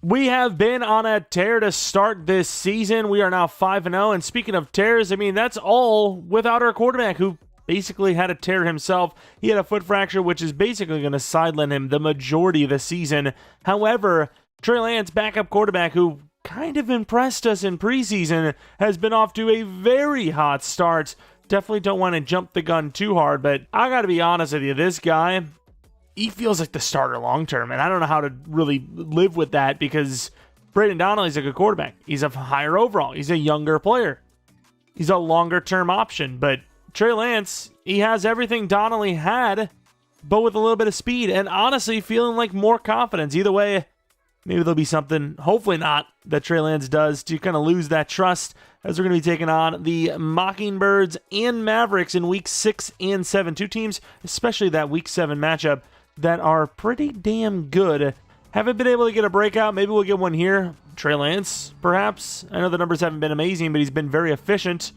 We have been on a tear to start this season. We are now 5-0, and speaking of tears, I mean, that's all without our quarterback, who basically had a tear himself. He had a foot fracture, which is basically going to sideline him the majority of the season. However, Trey Lance, backup quarterback, who kind of impressed us in preseason, has been off to a very hot start. Definitely don't want to jump the gun too hard, but I got to be honest with you, this guy, he feels like the starter long-term, and I don't know how to really live with that because Braden Donnelly's a good quarterback. He's a higher overall. He's a younger player. He's a longer-term option, but Trey Lance, he has everything Donnelly had, but with a little bit of speed, and honestly feeling like more confidence. Either way, maybe there'll be something, hopefully not, that Trey Lance does to kind of lose that trust as we're going to be taking on the Mockingbirds and Mavericks in Week 6 and 7. Two teams, especially that Week 7 matchup, that are pretty damn good. Haven't been able to get a breakout. Maybe we'll get one here. Trey Lance, perhaps. I know the numbers haven't been amazing, but he's been very efficient.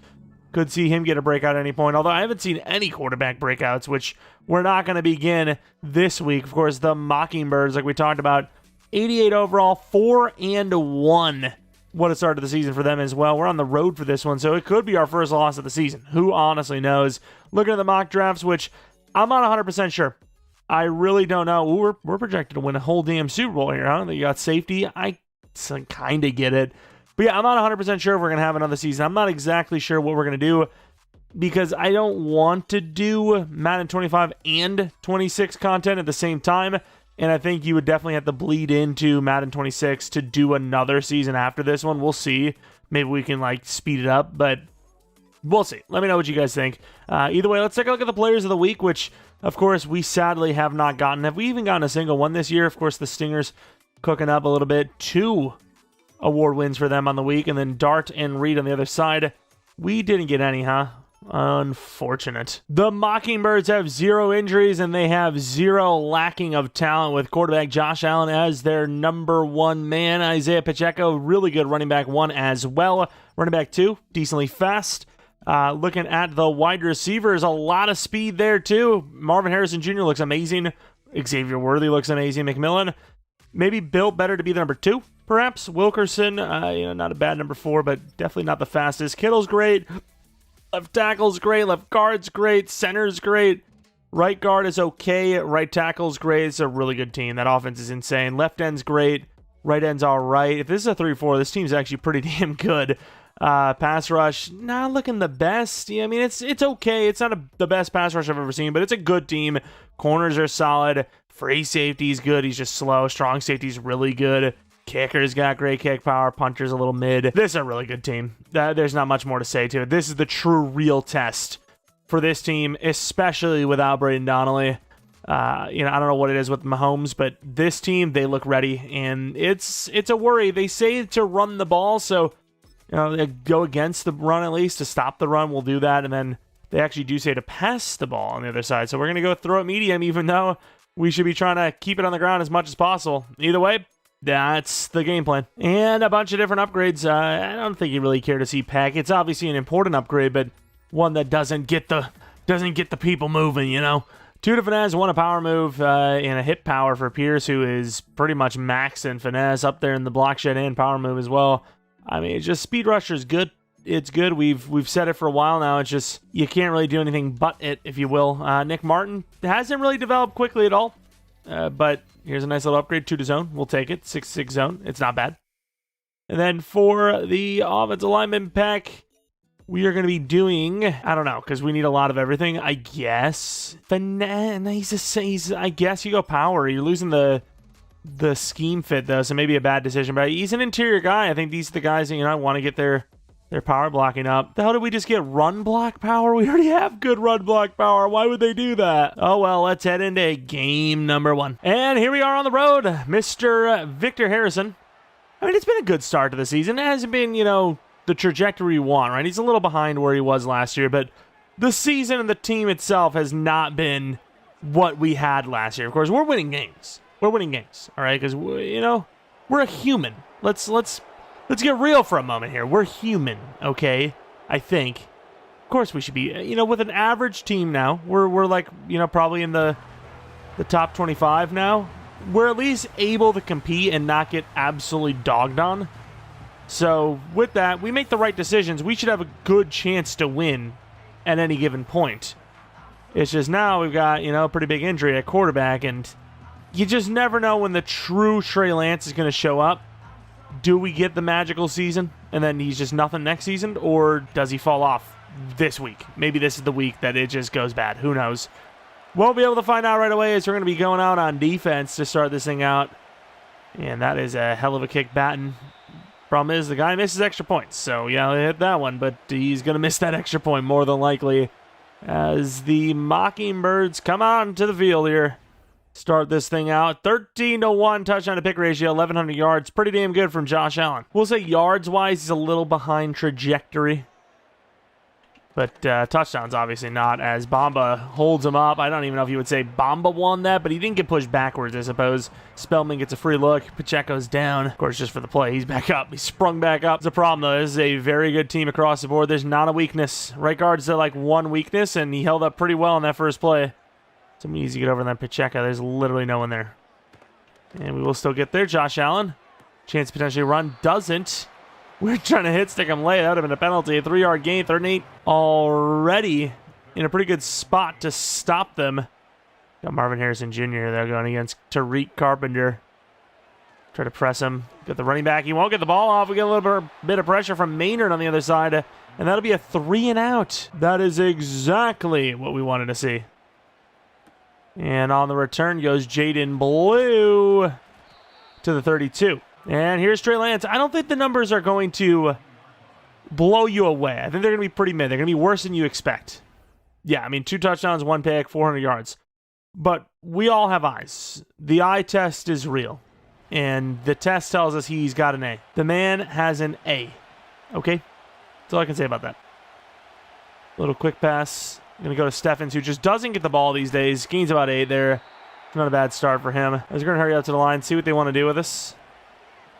Could see him get a breakout at any point, although I haven't seen any quarterback breakouts, which we're not going to begin this week. Of course, the Mockingbirds, like we talked about, 88 overall, 4-1. What a start to the season for them as well. We're on the road for this one, so it could be our first loss of the season. Who honestly knows? Looking at the mock drafts, which I'm not 100% sure. I really don't know. Ooh, we're projected to win a whole damn Super Bowl here, huh? You got safety. I kind of get it. But yeah, I'm not 100% sure if we're going to have another season. I'm not exactly sure what we're going to do because I don't want to do Madden 25 and 26 content at the same time. And I think you would definitely have to bleed into Madden 26 to do another season after this one. We'll see. Maybe we can speed it up, but we'll see. Let me know what you guys think. Either way, let's take a look at the players of the week, which, of course, we sadly have not gotten. Have we even gotten a single one this year? Of course, the Stingers cooking up a little bit. 2 award wins for them on the week, and then Dart and Reed on the other side. We didn't get any, huh? Unfortunate. The Mockingbirds have 0 injuries, and they have 0 lacking of talent, with quarterback Josh Allen as their number 1 man. Isaiah Pacheco, really good running back 1 as well. Running back 2, decently fast. Looking at the wide receivers, a lot of speed there too. Marvin Harrison Jr. looks amazing. Xavier Worthy looks amazing. McMillan, maybe built better to be the number 2, perhaps. Wilkerson, not a bad number 4, but definitely not the fastest. Kittle's great. Left tackle's great. Left guard's great. Center's great. Right guard is okay. Right tackle's great. It's a really good team. That offense is insane. Left end's great. Right end's all right. If this is a 3-4, this team's actually pretty damn good. Pass rush, not looking the best. Yeah, I mean, it's okay. It's not the best pass rush I've ever seen, but it's a good team. Corners are solid. Free safety's good. He's just slow. Strong safety's really good. Kicker's got great kick power. Puncher's a little mid. This is a really good team. There's not much more to say to it. This is the true real test for this team, especially without Braden Donnelly. I don't know what it is with Mahomes, but this team, they look ready, and it's a worry. They say to run the ball, so they go against the run at least. To stop the run, we'll do that, and then they actually do say to pass the ball on the other side. So we're going to go throw it medium, even though we should be trying to keep it on the ground as much as possible. Either way, that's the game plan. And a bunch of different upgrades. I don't think you really care to see Peck. It's obviously an important upgrade, but one that doesn't get the people moving, 2 to finesse, 1 a power move, and a hit power for Pierce, who is pretty much max in finesse, up there in the block shed and power move as well. I mean, it's just speed rusher is good. It's good. We've said it for a while now. It's just you can't really do anything but it, if you will. Nick Martin hasn't really developed quickly at all, but here's a nice little upgrade. 2 to zone. We'll take it. 6-6 zone. It's not bad. And then for the offensive lineman pack, we are going to be doing, I don't know, because we need a lot of everything, I guess. He's I guess you go power. You're losing the scheme fit, though, so maybe a bad decision. But he's an interior guy. I think these are the guys that want to get their power blocking up. The hell did we just get run block power? We already have good run block power. Why would they do that? Oh, well, let's head into game number 1. And here we are on the road. Mr. Victor Harrison. I mean, it's been a good start to the season. It hasn't been, the trajectory we want, right? He's a little behind where he was last year, but the season and the team itself has not been what we had last year. Of course, we're winning games. All right? Because, we're a human. Let's get real for a moment here. We're human, okay? I think. Of course we should be. With an average team now, we're like, probably in the top 25 now. we're at least able to compete and not get absolutely dogged on. So with that, we make the right decisions. We should have a good chance to win at any given point. It's just now we've got, a pretty big injury at quarterback, and you just never know when the true Trey Lance is going to show up. Do we get the magical season, and then he's just nothing next season, or does he fall off this week? Maybe this is the week that it just goes bad. Who knows? Won't be able to find out right away, as we're going to be going out on defense to start this thing out. And that is a hell of a kick batting. Problem is, the guy misses extra points. So, yeah, he hit that one, but he's going to miss that extra point more than likely as the Mockingbirds come on to the field here. Start this thing out. 13-1 touchdown to pick ratio, 1,100 yards. Pretty damn good from Josh Allen. We'll say yards-wise, he's a little behind trajectory. But touchdowns, obviously not, as Bamba holds him up. I don't even know if you would say Bamba won that, but he didn't get pushed backwards, I suppose. Spellman gets a free look. Pacheco's down. Of course, just for the play. He's back up. He sprung back up. It's a problem, though. This is a very good team across the board. There's not a weakness. Right guard's like one weakness, and he held up pretty well in that first play. Something easy to get over on that Pacheco. There's literally no one there. And we will still get there. Josh Allen. Chance to potentially run. Doesn't. We're trying to hit stick him late. That would have been a penalty. A 3-yard gain. 3rd and 8. Already in a pretty good spot to stop them. Got Marvin Harrison Jr. there going against Tariq Carpenter. Try to press him. Got the running back. He won't get the ball off. We get a little bit of pressure from Maynard on the other side. And that'll be a 3 and out. That is exactly what we wanted to see. And on the return goes Jaden Blue to the 32. And here's Trey Lance. I don't think the numbers are going to blow you away. I think they're going to be pretty mid. They're going to be worse than you expect. Yeah, I mean, 2 touchdowns, 1 pick, 400 yards. But we all have eyes. The eye test is real. And the test tells us he's got an A. The man has an A. Okay? That's all I can say about that. Little quick pass. Going to go to Steffens, who just doesn't get the ball these days. Gains about 8 there. Not a bad start for him. I was going to hurry up to the line, see what they want to do with us.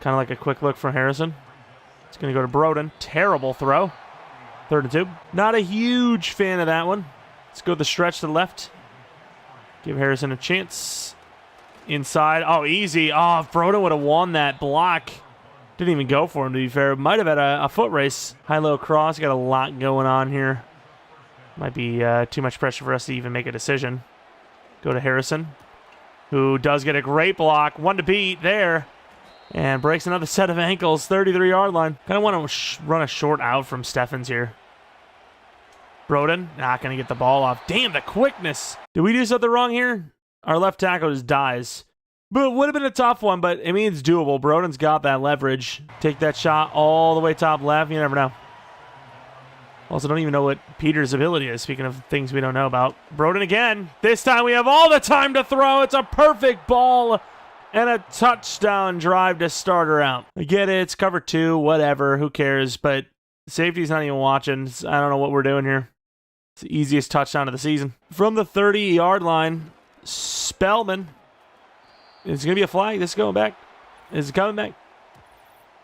Kind of like a quick look from Harrison. It's going to go to Broden. Terrible throw. 3rd and 2. Not a huge fan of that one. Let's go the stretch to the left. Give Harrison a chance. Inside. Oh, easy. Oh, if Broden would have won that block. Didn't even go for him, to be fair. Might have had a foot race. High-low cross. Got a lot going on here. Might be too much pressure for us to even make a decision. Go to Harrison, who does get a great block. 1 to beat there. And breaks another set of ankles. 33-yard line. Kind of want to run a short out from Steffens here. Broden, not going to get the ball off. Damn, the quickness. Did we do something wrong here? Our left tackle just dies. But it would have been a tough one, but I mean, it's doable. Broden's got that leverage. Take that shot all the way top left. You never know. Also, don't even know what Peter's ability is, speaking of things we don't know about. Broden again. This time we have all the time to throw. It's a perfect ball. And a touchdown drive to start her out. I get it. It's cover 2. Whatever. Who cares? But safety's not even watching. I don't know what we're doing here. It's the easiest touchdown of the season. From the 30-yard line, Spellman. It's going to be a flag. This is going back. This is coming back.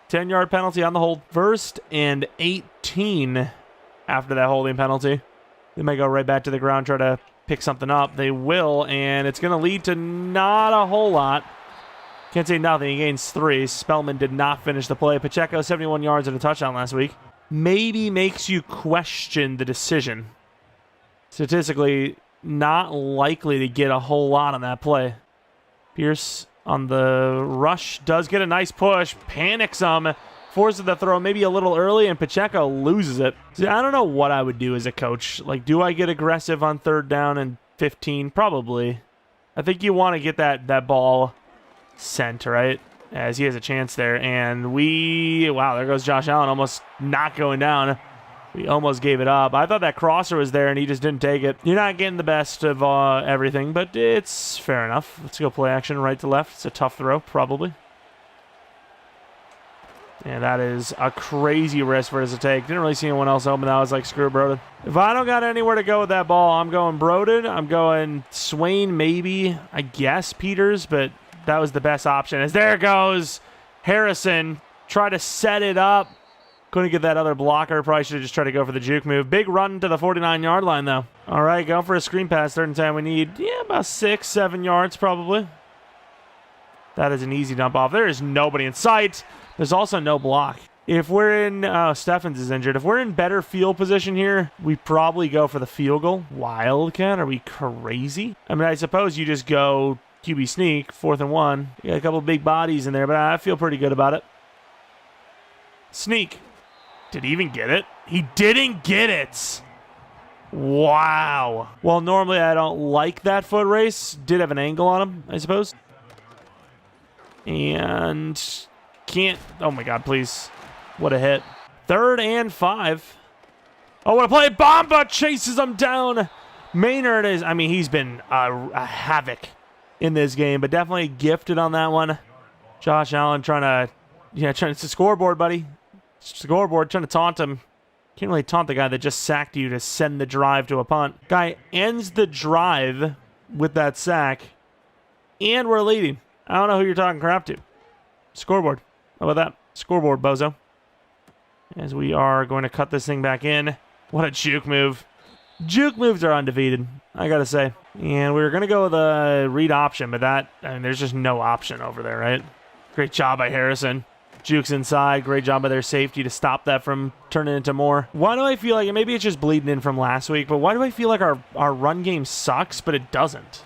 10-yard penalty on the hold. 1st and 18 after that holding penalty. They might go right back to the ground, try to pick something up. They will, and it's going to lead to not a whole lot. Can't say nothing. He gains 3. Spellman did not finish the play. Pacheco, 71 yards and a touchdown last week. Maybe makes you question the decision. Statistically, not likely to get a whole lot on that play. Pierce on the rush does get a nice push. Panics him. Forces the throw maybe a little early, and Pacheco loses it. See, I don't know what I would do as a coach. Like, do I get aggressive on 3rd down and 15? Probably. I think you want to get that ball sent, right? As he has a chance there. And wow, there goes Josh Allen, almost not going down. We almost gave it up. I thought that crosser was there, and he just didn't take it. You're not getting the best of everything, but it's fair enough. Let's go play action right to left. It's a tough throw, probably. And that is a crazy risk for us to take. Didn't really see anyone else open. I was like, screw Broden. If I don't got anywhere to go with that ball, I'm going Broden. I'm going Swain, maybe. I guess Peters, but that was the best option. As there goes Harrison. Try to set it up. Couldn't get that other blocker. Probably should have just tried to go for the juke move. Big run to the 49-yard line, though. All right, going for a screen pass. 3rd and 10. We need, about 6, 7 yards, probably. That is an easy dump off. There is nobody in sight. There's also no block. If we're in... Steffens is injured. If we're in better field position here, we probably go for the field goal. Wildcat? Are we crazy? I mean, I suppose you just go QB sneak, 4th and 1. You got a couple big bodies in there, but I feel pretty good about it. Sneak. Did he even get it? He didn't get it. Wow. Well, normally I don't like that foot race. Did have an angle on him, I suppose. And can't... Oh, my God, please. What a hit. 3rd and 5. Oh, what a play. Bomba chases him down. Maynard is... I mean, he's been a havoc in this game, but definitely gifted on that one. Josh Allen trying to... Yeah, it's the scoreboard, buddy. Scoreboard, trying to taunt him. Can't really taunt the guy that just sacked you to send the drive to a punt. Guy ends the drive with that sack, and we're leading. I don't know who you're talking crap to. Scoreboard. How about that? Scoreboard, bozo. As we are going to cut this thing back in. What a juke move. Juke moves are undefeated, I gotta say. And we were going to go with a read option, but that, I mean, there's just no option over there, right? Great job by Harrison. Jukes inside. Great job by their safety to stop that from turning into more. Why do I feel like, maybe it's just bleeding in from last week, but why do I feel like our run game sucks, but it doesn't?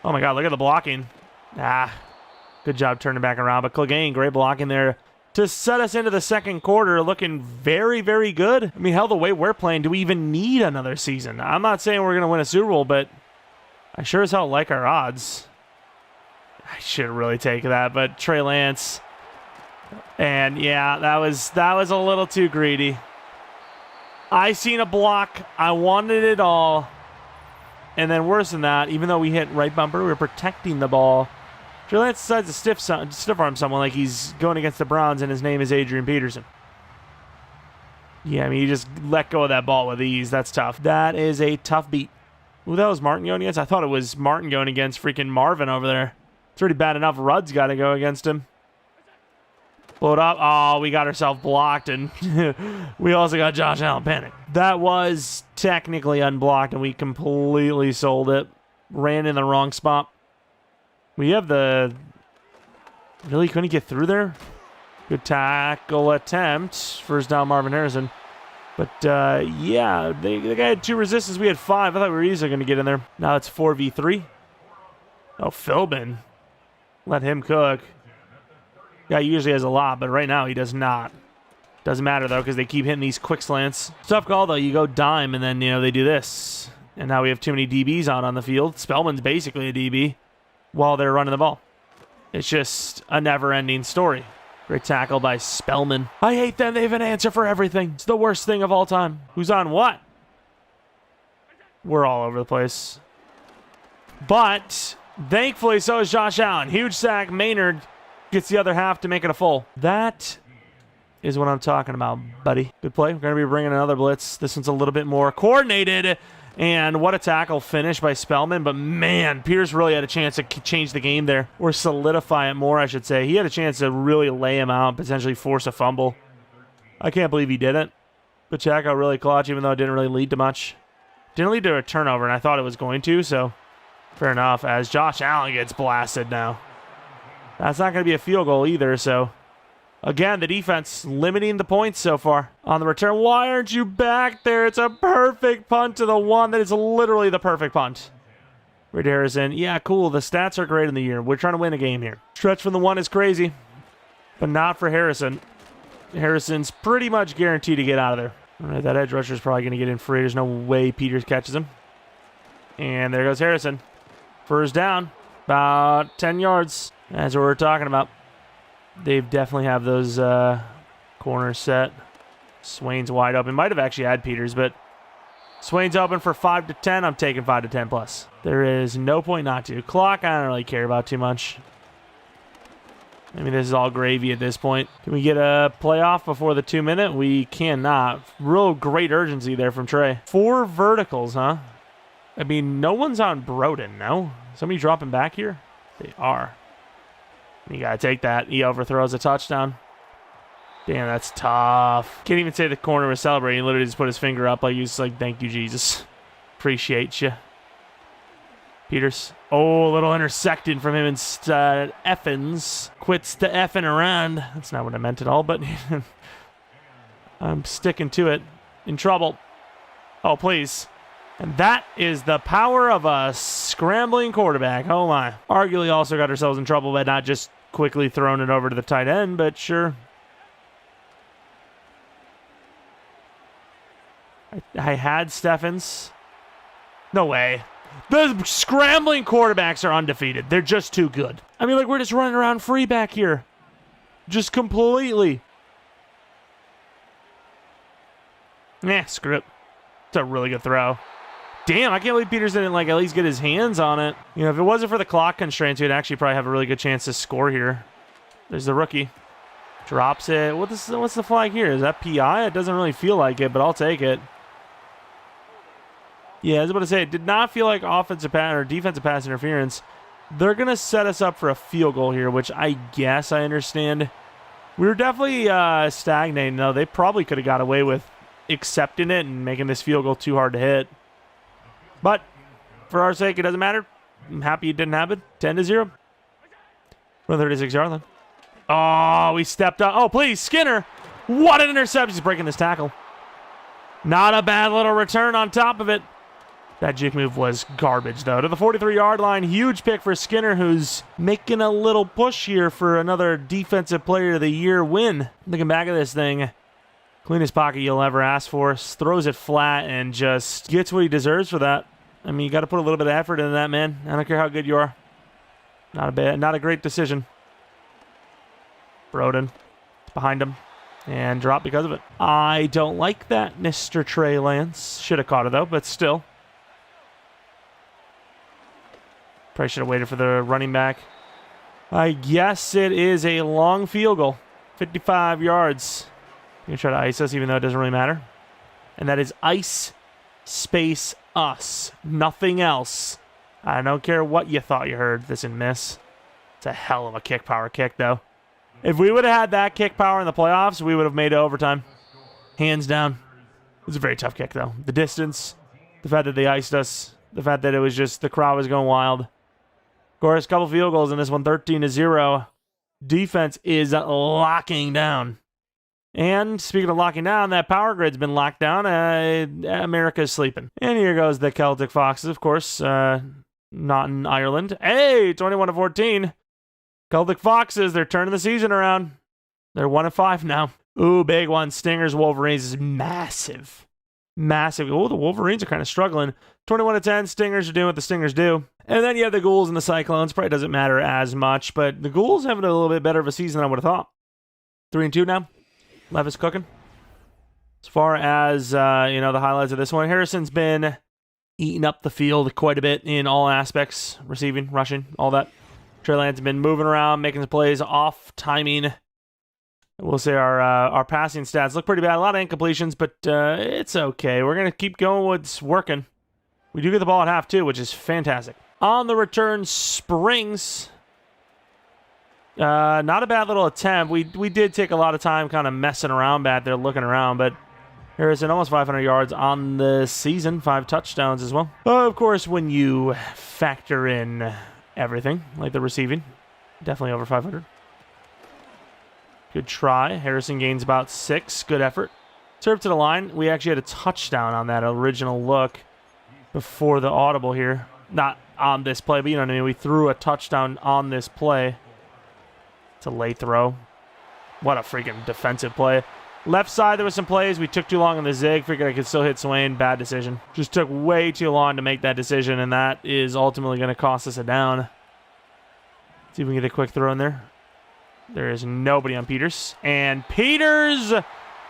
Oh my God, look at the blocking. Good job turning back around. But Clegane, great blocking there to set us into the second quarter, looking very, very good. I mean, hell, the way we're playing, do we even need another season? I'm not saying we're going to win a Super Bowl, but I sure as hell like our odds. I should really take that, but Trey Lance... And yeah, that was a little too greedy. I seen a block. I wanted it all. And then worse than that, even though we hit right bumper, we were protecting the ball. Trey Lance decides to stiff arm someone like he's going against the Browns, and his name is Adrian Peterson. Yeah, I mean, you just let go of that ball with ease. That's tough. That is a tough beat. Ooh, that was Martin going against? I thought it was Martin going against freaking Marvin over there. It's already bad enough Rudd's got to go against him. Blow it up. Oh, we got ourselves blocked, and we also got Josh Allen panic. That was technically unblocked, and we completely sold it. Ran in the wrong spot. We have the... Really couldn't get through there? Good tackle attempt. First down, Marvin Harrison. But, yeah, the guy had 2 resistance. We had 5. I thought we were easily going to get in there. Now it's 4v3. Oh, Philbin. Let him cook. Guy usually has a lot, but right now he does not. Doesn't matter, though, because they keep hitting these quick slants. Tough call, though. You go dime, and then, you know, they do this. And now we have too many DBs out on the field. Spellman's basically a DB while they're running the ball. It's just a never-ending story. Great tackle by Spellman. I hate them. They have an answer for everything. It's the worst thing of all time. Who's on what? We're all over the place. But, thankfully, so is Josh Allen. Huge sack. Maynard gets the other half to make it a full. That is what I'm talking about, buddy. Good play. We're going to be bringing another blitz. This one's a little bit more coordinated. And what a tackle finish by Spellman. But, man, Pierce really had a chance to change the game there. Or solidify it more, I should say. He had a chance to really lay him out, potentially force a fumble. I can't believe he didn't. Pacheco really clutch, even though it didn't really lead to much. Didn't lead to a turnover, and I thought it was going to, so fair enough. As Josh Allen gets blasted now. That's not going to be a field goal either, so... Again, the defense limiting the points so far. On the return, why aren't you back there? It's a perfect punt to the one that is literally the perfect punt. Reed Harrison, yeah, cool. The stats are great in the year. We're trying to win a game here. Stretch from the one is crazy, but not for Harrison. Harrison's pretty much guaranteed to get out of there. All right, that edge rusher is probably going to get in free. There's no way Peters catches him. And there goes Harrison. First down, about 10 yards. That's what we're talking about. They definitely have those corners set. Swain's wide open. Might have actually had Peters, but Swain's open for 5 to 10. I'm taking 5 to 10 plus. There is no point not to. Clock, I don't really care about too much. I mean, this is all gravy at this point. Can we get a playoff before the 2-minute? We cannot. Real great urgency there from Trey. 4 verticals, huh? I mean, no one's on Broden, no? Somebody dropping back here? They are. You got to take that. He overthrows a touchdown. Damn, that's tough. Can't even say the corner was celebrating. He literally just put his finger up like he was like, thank you, Jesus. Appreciate you. Peters. Oh, a little intersecting from him instead. Effins quits the effing around. That's not what I meant at all, but I'm sticking to it. In trouble. Oh, please. And that is the power of a scrambling quarterback. Oh, my. Arguably also got ourselves in trouble by not just quickly throwing it over to the tight end, but sure. I had Steffens. No way. The scrambling quarterbacks are undefeated. They're just too good. I mean, like, we're just running around free back here. Just completely. Nah, screw it. It's a really good throw. Damn, I can't believe Peters didn't, like, at least get his hands on it. You know, if it wasn't for the clock constraints, we'd actually probably have a really good chance to score here. There's the rookie. Drops it. What's the flag here? Is that PI? It doesn't really feel like it, but I'll take it. Yeah, I was about to say, it did not feel like offensive pass or defensive pass interference. They're going to set us up for a field goal here, which I guess I understand. We were definitely stagnating, though. They probably could have got away with accepting it and making this field goal too hard to hit. But for our sake, it doesn't matter. I'm happy it didn't happen. 10-0. From the 36-yard line. Oh, we stepped up. Oh, please, Skinner. What an interception. He's breaking this tackle. Not a bad little return on top of it. That juke move was garbage, though. To the 43-yard line, huge pick for Skinner, who's making a little push here for another Defensive Player of the Year win. Looking back at this thing, cleanest pocket you'll ever ask for. Throws it flat and just gets what he deserves for that. I mean, you got to put a little bit of effort into that, man. I don't care how good you are. Not a great decision. Broden behind him. And drop because of it. I don't like that, Mr. Trey Lance. Should have caught it, though, but still. Probably should have waited for the running back. I guess it is a long field goal. 55 yards. You're going to try to ice us, even though it doesn't really matter. And that is ice space us. Nothing else. I don't care what you thought you heard. This and miss. It's a hell of a kick power kick, though. If we would have had that kick power in the playoffs, we would have made it overtime. Hands down. It was a very tough kick, though. The distance, the fact that they iced us, the fact that it was just the crowd was going wild. Of course, a couple field goals in this one, 13-0. Defense is locking down. And speaking of locking down, that power grid's been locked down. America's sleeping. And here goes the Celtic Foxes, of course. Not in Ireland. Hey, 21-14. Celtic Foxes, they're turning the season around. They're 1-5 now. Ooh, big one. Stingers, Wolverines is massive. Massive. Oh, the Wolverines are kind of struggling. 21-10. Stingers are doing what the Stingers do. And then you have the Ghouls and the Cyclones. Probably doesn't matter as much, but the Ghouls having a little bit better of a season than I would have thought. 3-2 now. Levis cooking. As far as, the highlights of this one, Harrison's been eating up the field quite a bit in all aspects. Receiving, rushing, all that. Trey Lance has been moving around, making the plays, off timing. We'll say our passing stats look pretty bad. A lot of incompletions, but it's okay. We're going to keep going with what's working. We do get the ball at half, too, which is fantastic. On the return, Springs. Not a bad little attempt. We did take a lot of time kind of messing around back there, looking around, but Harrison almost 500 yards on the season, 5 touchdowns as well. Of course, when you factor in everything, like the receiving, definitely over 500. Good try. Harrison gains about 6. Good effort. Serve to the line. We actually had a touchdown on that original look before the audible here. Not on this play, but you know what I mean. We threw a touchdown on this play. It's a late throw. What a freaking defensive play. Left side, there was some plays. We took too long on the zig. Figured I could still hit Swain. Bad decision. Just took way too long to make that decision, and that is ultimately going to cost us a down. See if we can get a quick throw in there. There is nobody on Peters. And Peters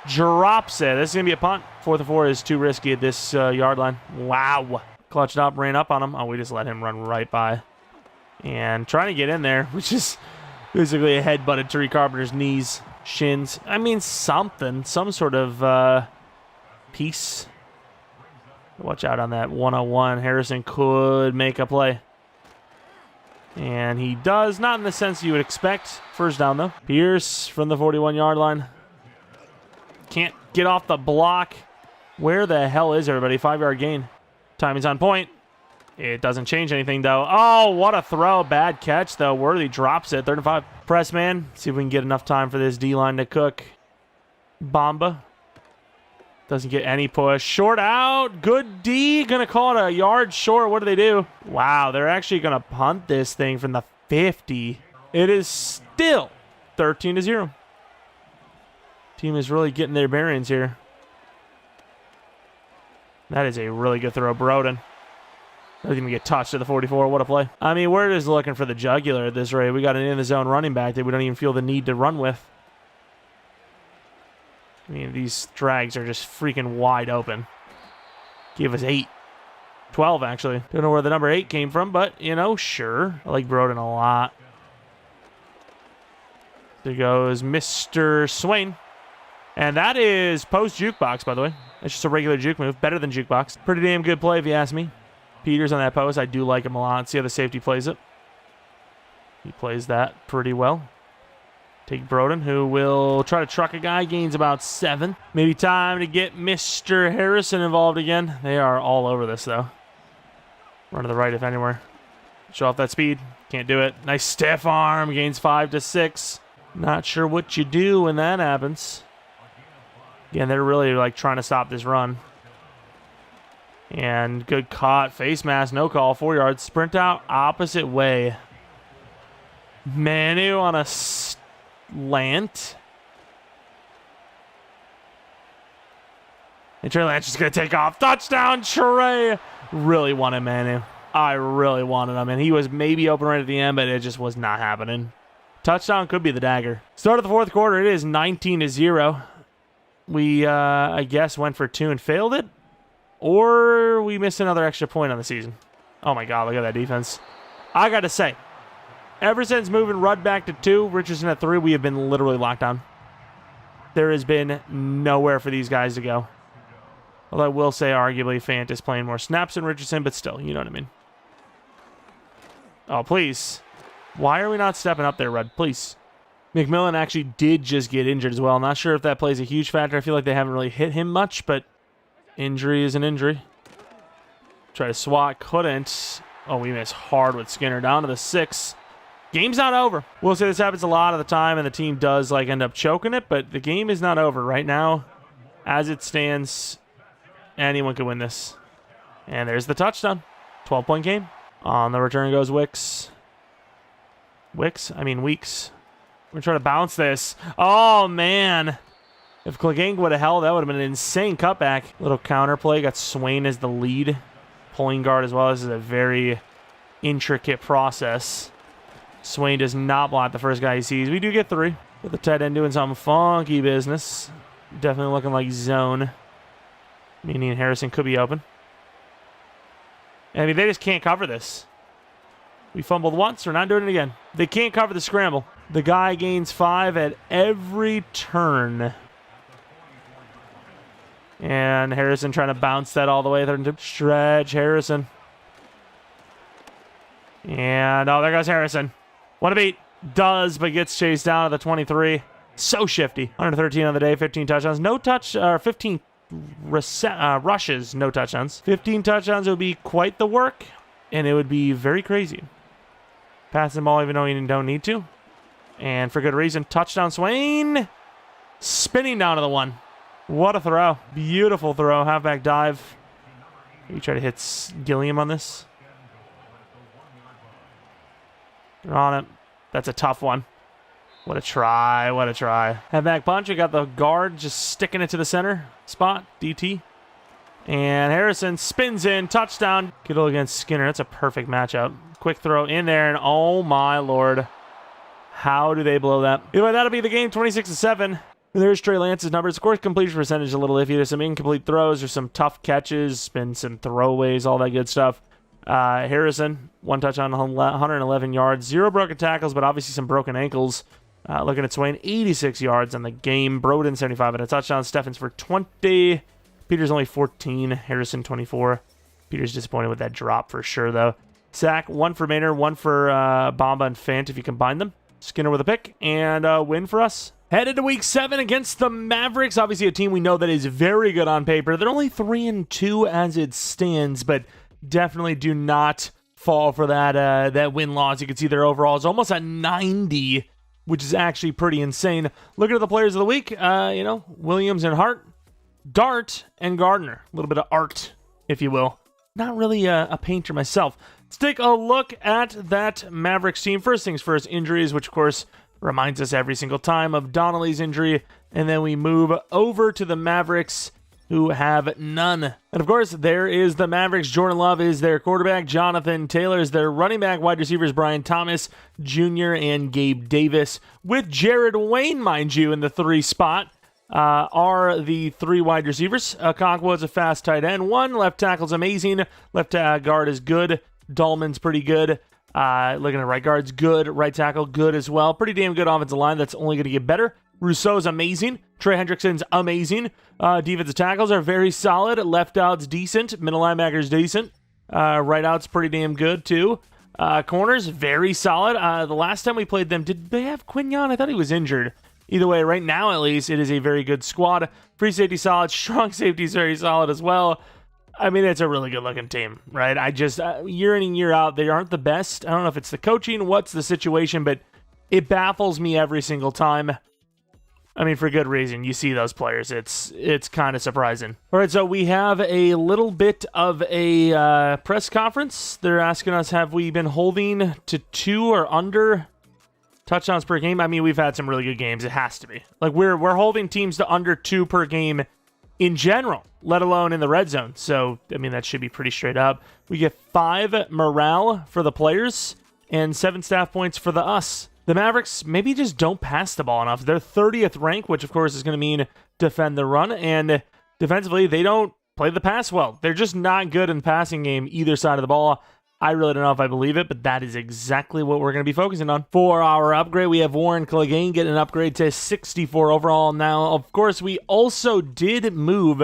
drops it. This is going to be a punt. 4th and 4 is too risky at this yard line. Wow. Clutched up, ran up on him. Oh, we just let him run right by. And trying to get in there, which is basically a headbutt at Tariq Carpenter's knees, shins. I mean, something. Some sort of piece. Watch out on that 101. Harrison could make a play. And he does, not in the sense you would expect. First down, though. Pierce from the 41-yard line. Can't get off the block. Where the hell is everybody? 5-yard gain. Timing's on point. It doesn't change anything, though. Oh, what a throw. Bad catch, though. Worthy drops it. 3rd and 5. Press man. See if we can get enough time for this D-line to cook. Bamba. Doesn't get any push. Short out. Good D. Going to call it a yard short. What do they do? Wow, they're actually going to punt this thing from the 50. It is still 13-0. Team is really getting their bearings here. That is a really good throw. Broden. Doesn't even get touched at the 44. What a play. I mean, we're just looking for the jugular at this rate. We got an in-the-zone running back that we don't even feel the need to run with. I mean, these drags are just freaking wide open. Give us 8. 12, actually. Don't know where the number 8 came from, but, you know, sure. I like Broden a lot. There goes Mr. Swain. And that is post jukebox, by the way. It's just a regular juke move. Better than jukebox. Pretty damn good play, if you ask me. Peters on that post. I do like him a lot. See how the safety plays it. He plays that pretty well. Take Broden, who will try to truck a guy. Gains about 7. Maybe time to get Mr. Harrison involved again. They are all over this, though. Run to the right, if anywhere. Show off that speed. Can't do it. Nice stiff arm. Gains 5 to 6. Not sure what you do when that happens. Again, they're really like trying to stop this run. And good caught. Face mask. No call. 4 yards. Sprint out. Opposite way. Manu on a slant. And Trey Lance is going to take off. Touchdown, Trey. Really wanted Manu. I really wanted him. And he was maybe open right at the end, but it just was not happening. Touchdown could be the dagger. Start of the 4th quarter. It is 19-0. We, I guess, went for 2 and failed it. Or we missed another extra point on the season. Oh, my God. Look at that defense. I got to say, ever since moving Rudd back to 2, Richardson at 3, we have been literally locked down. There has been nowhere for these guys to go. Although I will say, arguably, Fant is playing more snaps than Richardson, but still, you know what I mean. Oh, please. Why are we not stepping up there, Rudd? Please. McMillan actually did just get injured as well. Not sure if that plays a huge factor. I feel like they haven't really hit him much, but injury is an injury. Try to swat. Couldn't. Oh, we missed hard with Skinner. Down to the 6. Game's not over. We'll say this happens a lot of the time, and the team does like end up choking it, but the game is not over. Right now, as it stands, anyone could win this. And there's the touchdown. 12-point game. On the return goes Weeks. Weeks? We're trying to bounce this. Oh, man. If Clegane would have held, that would have been an insane cutback. Little counter play. Got Swain as the lead. Pulling guard as well. This is a very intricate process. Swain does not block the first guy he sees. We do get 3. With the tight end doing some funky business. Definitely looking like zone. Meaning Harrison could be open. I mean, they just can't cover this. We fumbled once. We're not doing it again. They can't cover the scramble. The guy gains 5 at every turn. And Harrison trying to bounce that all the way. Stretch Harrison. And, oh, there goes Harrison. What a beat. Does, but gets chased down to the 23. So shifty. 113 on the day, 15 touchdowns. No touch, or 15 rushes, no touchdowns. 15 touchdowns would be quite the work, and it would be very crazy. Passing the ball even though you don't need to. And for good reason. Touchdown, Swain. Spinning down to the 1. What a throw. Beautiful throw. Halfback dive. Maybe try to hit Gilliam on this. They're on it. That's a tough one. What a try. What a try. Halfback punch. We got the guard just sticking it to the center spot. DT. And Harrison spins in. Touchdown. Kittle against Skinner. That's a perfect matchup. Quick throw in there. And oh my Lord. How do they blow that? Anyway, that'll be the game. 26-7. There's Trey Lance's numbers. Of course, completion percentage is a little iffy. There's some incomplete throws. There's some tough catches. Been some throwaways. All that good stuff. Harrison, 1 touchdown, 111 yards. 0 broken tackles, but obviously some broken ankles. Looking at Swain, 86 yards on the game. Broden, 75 and a touchdown. Steffens for 20. Peters only 14. Harrison, 24. Peters disappointed with that drop for sure, though. Sack, 1 for Maynard, 1 for Bamba and Fant if you combine them. Skinner with a pick, and a win for us. Headed to week 7 against the Mavericks. Obviously a team we know that is very good on paper. They're only 3-2 as it stands, but definitely do not fall for that win-loss. You can see their overall is almost at 90, which is actually pretty insane. Looking at the players of the week, Williams and Hart, Dart, and Gardner. A little bit of art, if you will. Not really a painter myself. Let's take a look at that Mavericks team. First things first, injuries, which of course reminds us every single time of Donnelly's injury. And then we move over to the Mavericks, who have none. And of course, there is the Mavericks. Jordan Love is their quarterback. Jonathan Taylor is their running back. Wide receivers, Brian Thomas Jr. and Gabe Davis. With Jared Wayne, mind you, in the 3 spot. Are the 3 wide receivers. Okonkwo is a fast tight end. 1 left tackle's amazing. Left guard is good. Dahlman's pretty good. Looking at right guard's good. Right tackle, good as well. Pretty damn good offensive line. That's only going to get better. Rousseau's amazing. Trey Hendrickson's amazing. Defensive tackles are very solid. Left out's decent. Middle linebacker's decent. Right out's pretty damn good, too. Corners, very solid. The last time we played them, did they have Quignon? I thought he was injured. Either way, right now at least, it is a very good squad. Free safety solid. Strong safety's very solid as well. I mean, it's a really good-looking team, right? I just, year in and year out, they aren't the best. I don't know if it's the coaching, what's the situation, but it baffles me every single time. I mean, for good reason. You see those players. It's kind of surprising. All right, so we have a little bit of a press conference. They're asking us, have we been holding to 2 or under touchdowns per game? I mean, we've had some really good games. It has to be. Like, we're holding teams to under 2 per game in general, let alone in the red zone. So, I mean, that should be pretty straight up. We get 5 morale for the players and 7 staff points for the us. The Mavericks maybe just don't pass the ball enough. They're 30th rank, which of course is going to mean defend the run, and defensively, they don't play the pass well. They're just not good in the passing game, either side of the ball. I really don't know if I believe it, but that is exactly what we're going to be focusing on. For our upgrade, we have Warren Clegane getting an upgrade to 64 overall. Now, of course, we also did move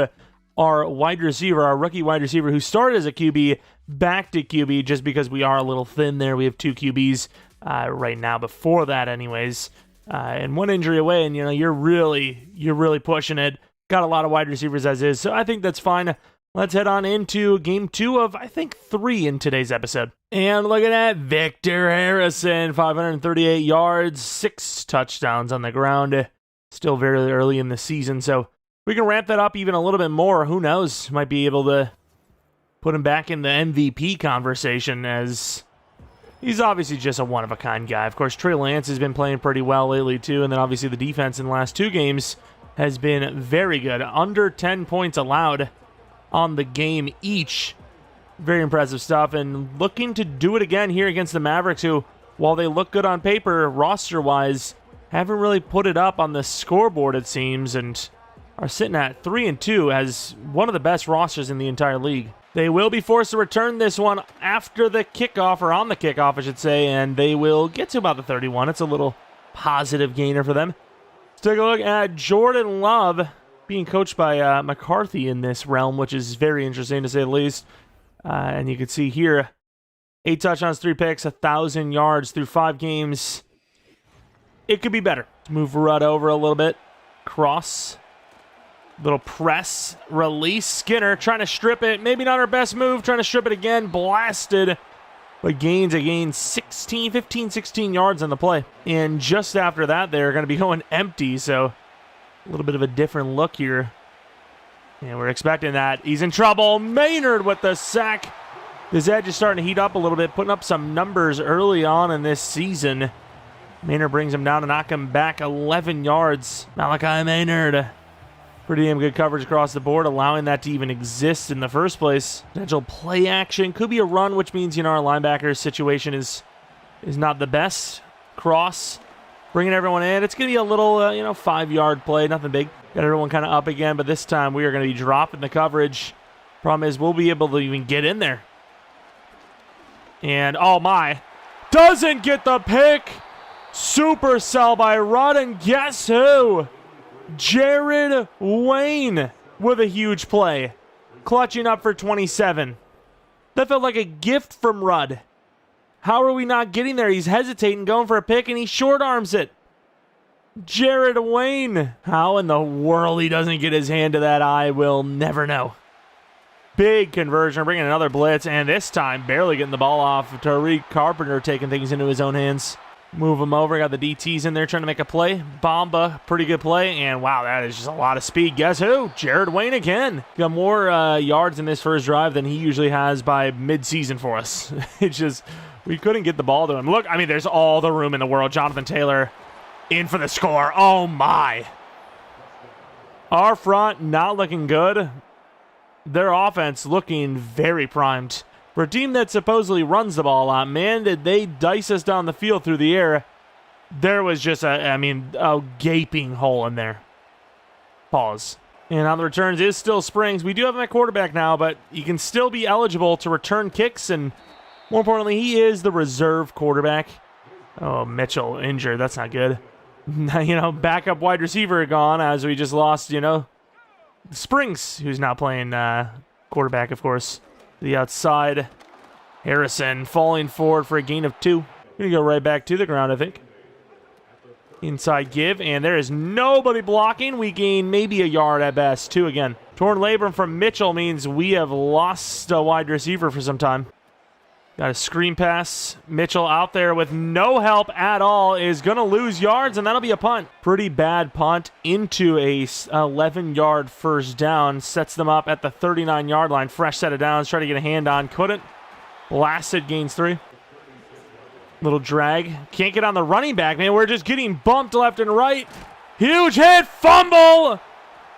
our wide receiver, our rookie wide receiver, who started as a QB, back to QB just because we are a little thin there. We have 2 QBs right now, before that anyways. And 1 injury away, and you're really pushing it. Got a lot of wide receivers as is, so I think that's fine. Let's head on into game 2 of, I think, 3 in today's episode. And look at that, Victor Harrison, 538 yards, 6 touchdowns on the ground. Still very early in the season, so we can ramp that up even a little bit more. Who knows? Might be able to put him back in the MVP conversation, as he's obviously just a one-of-a-kind guy. Of course, Trey Lance has been playing pretty well lately, too, and then obviously the defense in the last 2 games has been very good. Under 10 points allowed on the game each. Very impressive stuff, and looking to do it again here against the Mavericks, who, while they look good on paper, roster-wise, haven't really put it up on the scoreboard, it seems, and are sitting at 3-2 as one of the best rosters in the entire league. They will be forced to return this one after the kickoff, or on the kickoff, I should say, and they will get to about the 31. It's a little positive gainer for them. Let's take a look at Jordan Love being coached by McCarthy in this realm, which is very interesting to say the least. And you can see here, 8 touchdowns, 3 picks, 1,000 yards through 5 games. It could be better. Move Rudd over a little bit. Cross. Little press. Release. Skinner trying to strip it. Maybe not our best move. Trying to strip it again. Blasted. But gains 15, 16 yards on the play. And just after that, they're going to be going empty. So a little bit of a different look here. And we're expecting that. He's in trouble. Maynard with the sack. This edge is starting to heat up a little bit, putting up some numbers early on in this season. Maynard brings him down to knock him back 11 yards. Malachi Maynard. Pretty damn good coverage across the board, allowing that to even exist in the first place. Potential play action. Could be a run, which means, our linebacker situation is not the best. Cross. Bringing everyone in. It's going to be a little, 5-yard play. Nothing big. Got everyone kind of up again, but this time we are going to be dropping the coverage. Problem is, we'll be able to even get in there. And, oh my. Doesn't get the pick. Super sell by Rudd, and guess who? Jared Wayne with a huge play. Clutching up for 27. That felt like a gift from Rudd. How are we not getting there? He's hesitating, going for a pick, and he short arms it. Jared Wayne. How in the world he doesn't get his hand to that, I will never know. Big conversion, bringing another blitz, and this time barely getting the ball off. Tariq Carpenter taking things into his own hands. Move him over, got the DTs in there trying to make a play. Bamba, pretty good play, and wow, that is just a lot of speed. Guess who? Jared Wayne again. Got more yards in this first drive than he usually has by mid-season for us. It's just, we couldn't get the ball to him. Look, I mean, there's all the room in the world. Jonathan Taylor in for the score. Oh, my. Our front not looking good. Their offense looking very primed. For a team that supposedly runs the ball a lot, man, did they dice us down the field through the air. There was just a gaping hole in there. Pause. And on the returns is still Springs. We do have him at quarterback now, but he can still be eligible to return kicks, and more importantly, he is the reserve quarterback. Oh, Mitchell injured. That's not good. Backup wide receiver gone as we just lost, Springs, who's now playing quarterback, of course. The outside. Harrison falling forward for a gain of 2. Going to go right back to the ground, I think. Inside give, and there is nobody blocking. We gain maybe a yard at best. 2 again. Torn labrum from Mitchell means we have lost a wide receiver for some time. Got a screen pass. Mitchell out there with no help at all is going to lose yards, and that'll be a punt. Pretty bad punt into a 11-yard first down. Sets them up at the 39-yard line. Fresh set of downs. Try to get a hand on. Couldn't. Blasted gains 3. Little drag. Can't get on the running back, man. We're just getting bumped left and right. Huge hit. Fumble.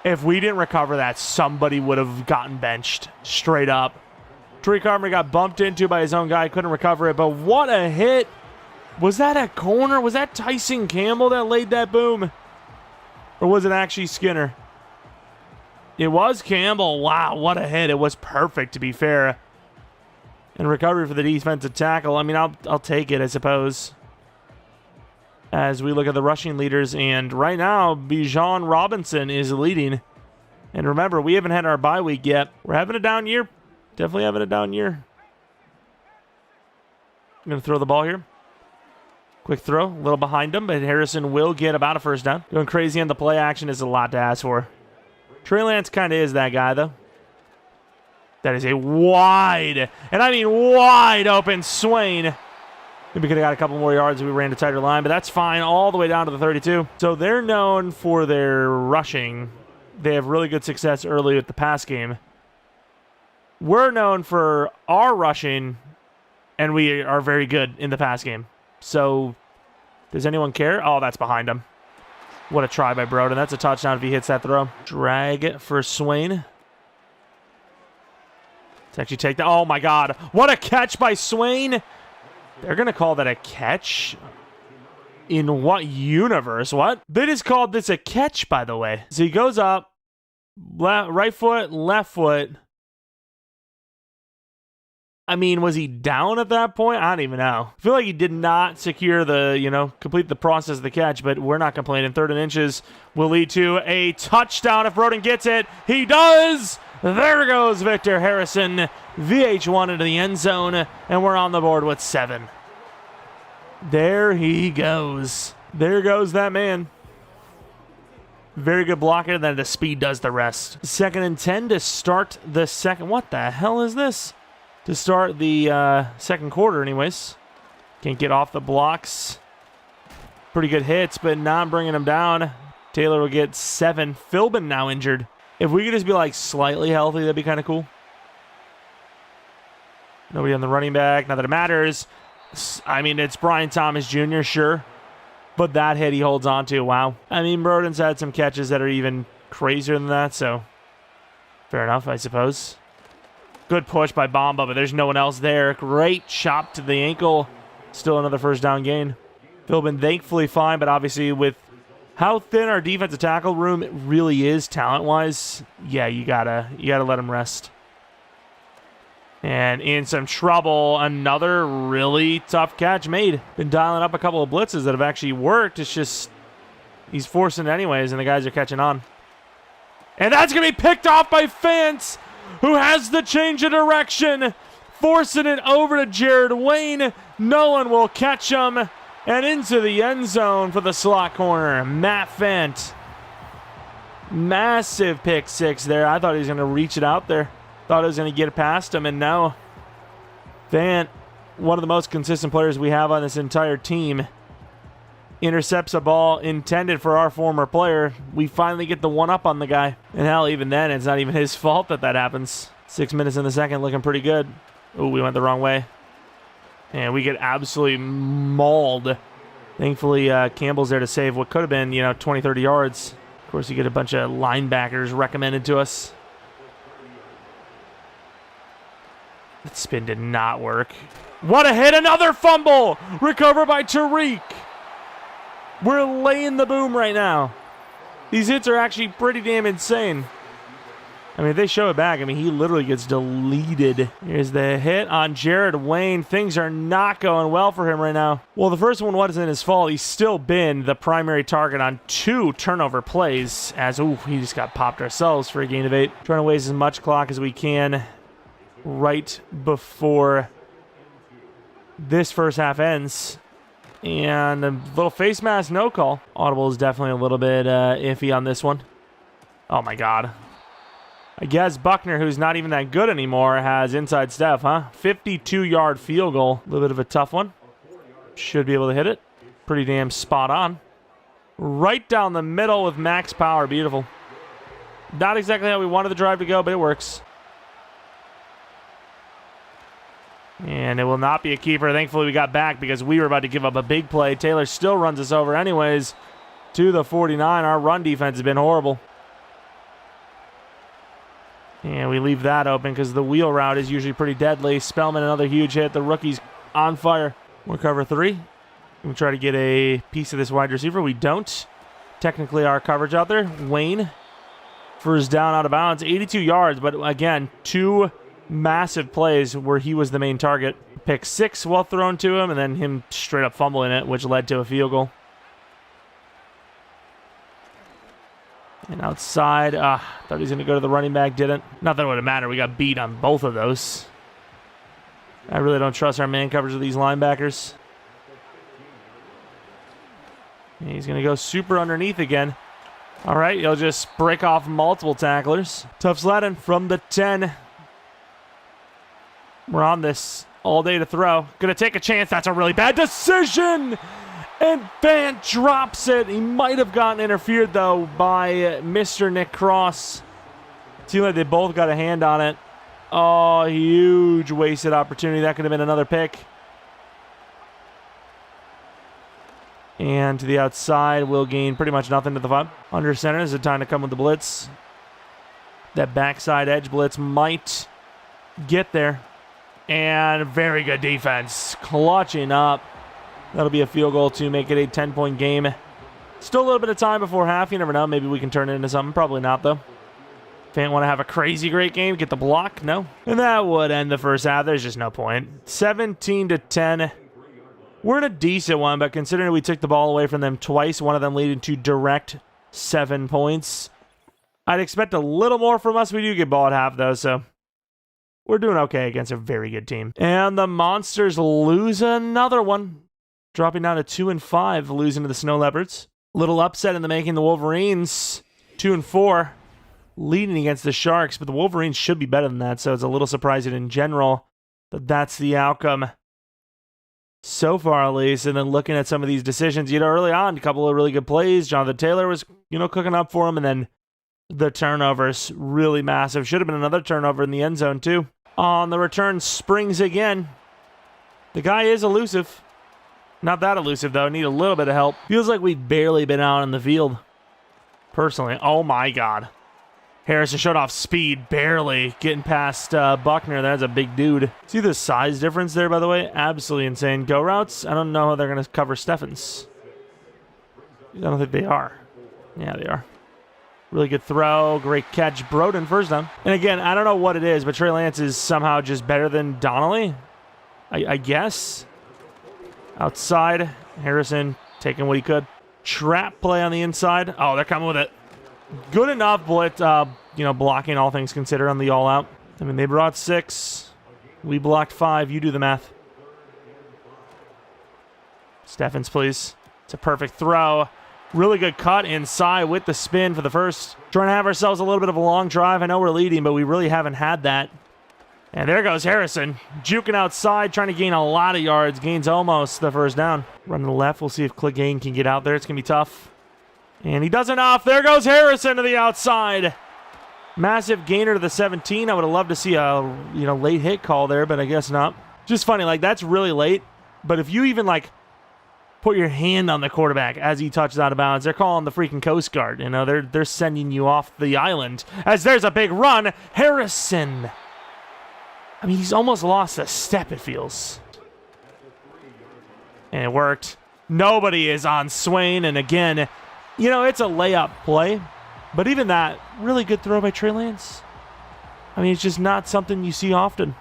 If we didn't recover that, somebody would have gotten benched. Straight up. Tariq Carpenter got bumped into by his own guy. Couldn't recover it, but what a hit. Was that a corner? Was that Tyson Campbell that laid that boom? Or was it actually Skinner? It was Campbell. Wow, what a hit. It was perfect, to be fair. And recovery for the defensive tackle. I mean, I'll take it, I suppose. As we look at the rushing leaders, and right now, Bijan Robinson is leading. And remember, we haven't had our bye week yet. We're having a down year. Definitely having a down year. I'm going to throw the ball here. Quick throw, a little behind him, but Harrison will get about a first down. Going crazy on the play action is a lot to ask for. Trey Lance kind of is that guy, though. That is a wide, and I mean wide open Swain. Maybe we could have got a couple more yards if we ran a tighter line, but that's fine all the way down to the 32. So they're known for their rushing. They have really good success early with the pass game. We're known for our rushing, and we are very good in the pass game. So, does anyone care? Oh, that's behind him. What a try by Broden. That's a touchdown if he hits that throw. Drag for Swain. Let's actually take that. Oh, my God. What a catch by Swain. They're going to call that a catch? In what universe? What? They just called this a catch, by the way. So he goes up. Right foot, left foot. I mean, was he down at that point? I don't even know. I feel like he did not secure the, complete the process of the catch, but we're not complaining. 3rd and inches will lead to a touchdown if Broden gets it. He does! There goes Victor Harrison. VH1 into the end zone, and we're on the board with 7. There he goes. There goes that man. Very good blocker, and then the speed does the rest. 2nd and 10 to start the second. What the hell is this? To start the second quarter anyways. Can't get off the blocks. Pretty good hits, but not bringing him down. Taylor will get 7. Philbin now injured. If we could just be like slightly healthy, that'd be kind of cool. Nobody on the running back. Not that it matters. I mean, it's Brian Thomas Jr., sure. But that hit he holds on to, wow. I mean, Broden's had some catches that are even crazier than that, so fair enough, I suppose. Good push by Bamba, but there's no one else there. Great chop to the ankle. Still another first down gain. Philbin thankfully fine, but obviously with how thin our defensive tackle room really is talent-wise, yeah, you gotta let him rest. And in some trouble, another really tough catch made. Been dialing up a couple of blitzes that have actually worked. It's just he's forcing it anyways, and the guys are catching on. And that's going to be picked off by Fance, who has the change of direction, forcing it over to Jared Wayne. No one will catch him. And into the end zone for the slot corner, Matt Fant. Massive pick 6 there. I thought he was going to reach it out there. Thought I was going to get it past him, and now Fant, one of the most consistent players we have on this entire team, intercepts a ball intended for our former player. We finally get the one-up on the guy. And hell, even then, it's not even his fault that happens. 6 minutes in the second, looking pretty good. Oh, we went the wrong way. And we get absolutely mauled. Thankfully, Campbell's there to save what could have been, 20, 30 yards. Of course, you get a bunch of linebackers recommended to us. That spin did not work. What a hit! Another fumble! Recovered by Tariq. We're laying the boom right now. These hits are actually pretty damn insane. I mean, if they show it back, he literally gets deleted. Here's the hit on Jared Wayne. Things are not going well for him right now. Well, the first one wasn't his fault. He's still been the primary target on 2 turnover plays. As, he just got popped ourselves for a gain of 8. Trying to waste as much clock as we can right before this first half ends. And a little face mask, no call. Audible is definitely a little bit iffy on this one. Oh, my God. I guess Buckner, who's not even that good anymore, has inside Steph, huh? 52-yard field goal. A little bit of a tough one. Should be able to hit it. Pretty damn spot on. Right down the middle with max power. Beautiful. Not exactly how we wanted the drive to go, but it works. And it will not be a keeper. Thankfully, we got back because we were about to give up a big play. Taylor still runs us over anyways to the 49. Our run defense has been horrible. And we leave that open because the wheel route is usually pretty deadly. Spellman, another huge hit. The rookie's on fire. We're cover 3. We try to get a piece of this wide receiver. We don't. Technically, our coverage out there. Wayne, first down out of bounds. 82 yards, but again, 2 massive plays where he was the main target. Pick 6 well thrown to him, and then him straight up fumbling it, which led to a field goal. And outside, thought he was going to go to the running back, didn't. Not that it would have mattered. We got beat on both of those. I really don't trust our man coverage of these linebackers. And he's going to go super underneath again. All right, he'll just break off multiple tacklers. Tough sledding from the 10. We're on this all day to throw. Going to take a chance. That's a really bad decision. And Fant drops it. He might have gotten interfered, though, by Mr. Nick Cross. Seemed like they both got a hand on it. Oh, huge wasted opportunity. That could have been another pick. And to the outside, we'll gain pretty much nothing to the 5. Under center is the time to come with the blitz. That backside edge blitz might get there. And very good defense. Clutching up. That'll be a field goal to make it a 10-point game. Still a little bit of time before half. You never know. Maybe we can turn it into something. Probably not, though. Fant want to have a crazy great game. Get the block? No. And that would end the first half. There's just no point. 17-10. We're in a decent one, but considering we took the ball away from them twice, one of them leading to direct 7 points, I'd expect a little more from us. We do get ball at half, though, so we're doing okay against a very good team. And the Monsters lose another one. Dropping down to 2-5, losing to the Snow Leopards. Little upset in the making. The Wolverines, 2-4, leading against the Sharks. But the Wolverines should be better than that, so it's a little surprising in general that that's the outcome so far, at least. And then looking at some of these decisions, early on, a couple of really good plays. Jonathan Taylor was, cooking up for him. And then the turnovers, really massive. Should have been another turnover in the end zone, too. On the return, Springs again. The guy is elusive. Not that elusive, though. Need a little bit of help. Feels like we've barely been out in the field. Personally. Oh, my God. Harrison showed off speed. Barely getting past Buckner. That's a big dude. See the size difference there, by the way? Absolutely insane. Go routes? I don't know how they're going to cover Steffens. I don't think they are. Yeah, they are. Really good throw. Great catch. Broden, first down. And again, I don't know what it is, but Trey Lance is somehow just better than Donnelly. I guess. Outside, Harrison taking what he could. Trap play on the inside. Oh, they're coming with it. Good enough, but, blocking all things considered on the all-out. I mean, they brought 6. We blocked 5. You do the math. Steffens, please. It's a perfect throw. Really good cut inside with the spin for the first. Trying to have ourselves a little bit of a long drive. I know we're leading, but we really haven't had that. And there goes Harrison. Juking outside, trying to gain a lot of yards. Gains almost the first down. Run to the left. We'll see if Clegane can get out there. It's going to be tough. And he does enough. There goes Harrison to the outside. Massive gainer to the 17. I would have loved to see a late hit call there, but I guess not. Just funny, like that's really late. But if you even like put your hand on the quarterback as he touches out of bounds, they're calling the freaking Coast Guard. You know, they're sending you off the island as there's a big run. Harrison. I mean, he's almost lost a step, it feels. And it worked. Nobody is on Swain. And again, you know, it's a layup play. But even that, really good throw by Trey Lance. I mean, it's just not something you see often.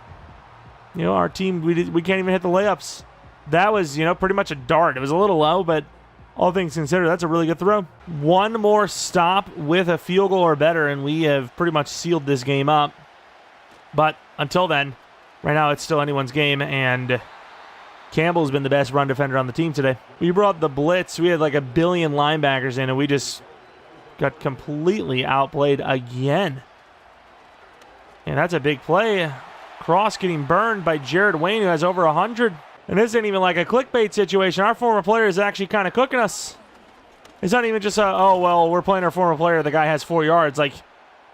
You know, our team, we can't even hit the layups. That was, you know, pretty much a dart. It was a little low, but all things considered, that's a really good throw. One more stop with a field goal or better, and we have pretty much sealed this game up. But until then, right now it's still anyone's game, and Campbell's been the best run defender on the team today. We brought the blitz. We had like a billion linebackers in, and we just got completely outplayed again. And that's a big play. Cross getting burned by Jared Wayne, who has over 100. And this ain't even like a clickbait situation. Our former player is actually kind of cooking us. It's not even just oh, well, we're playing our former player. The guy has 4 yards. Like,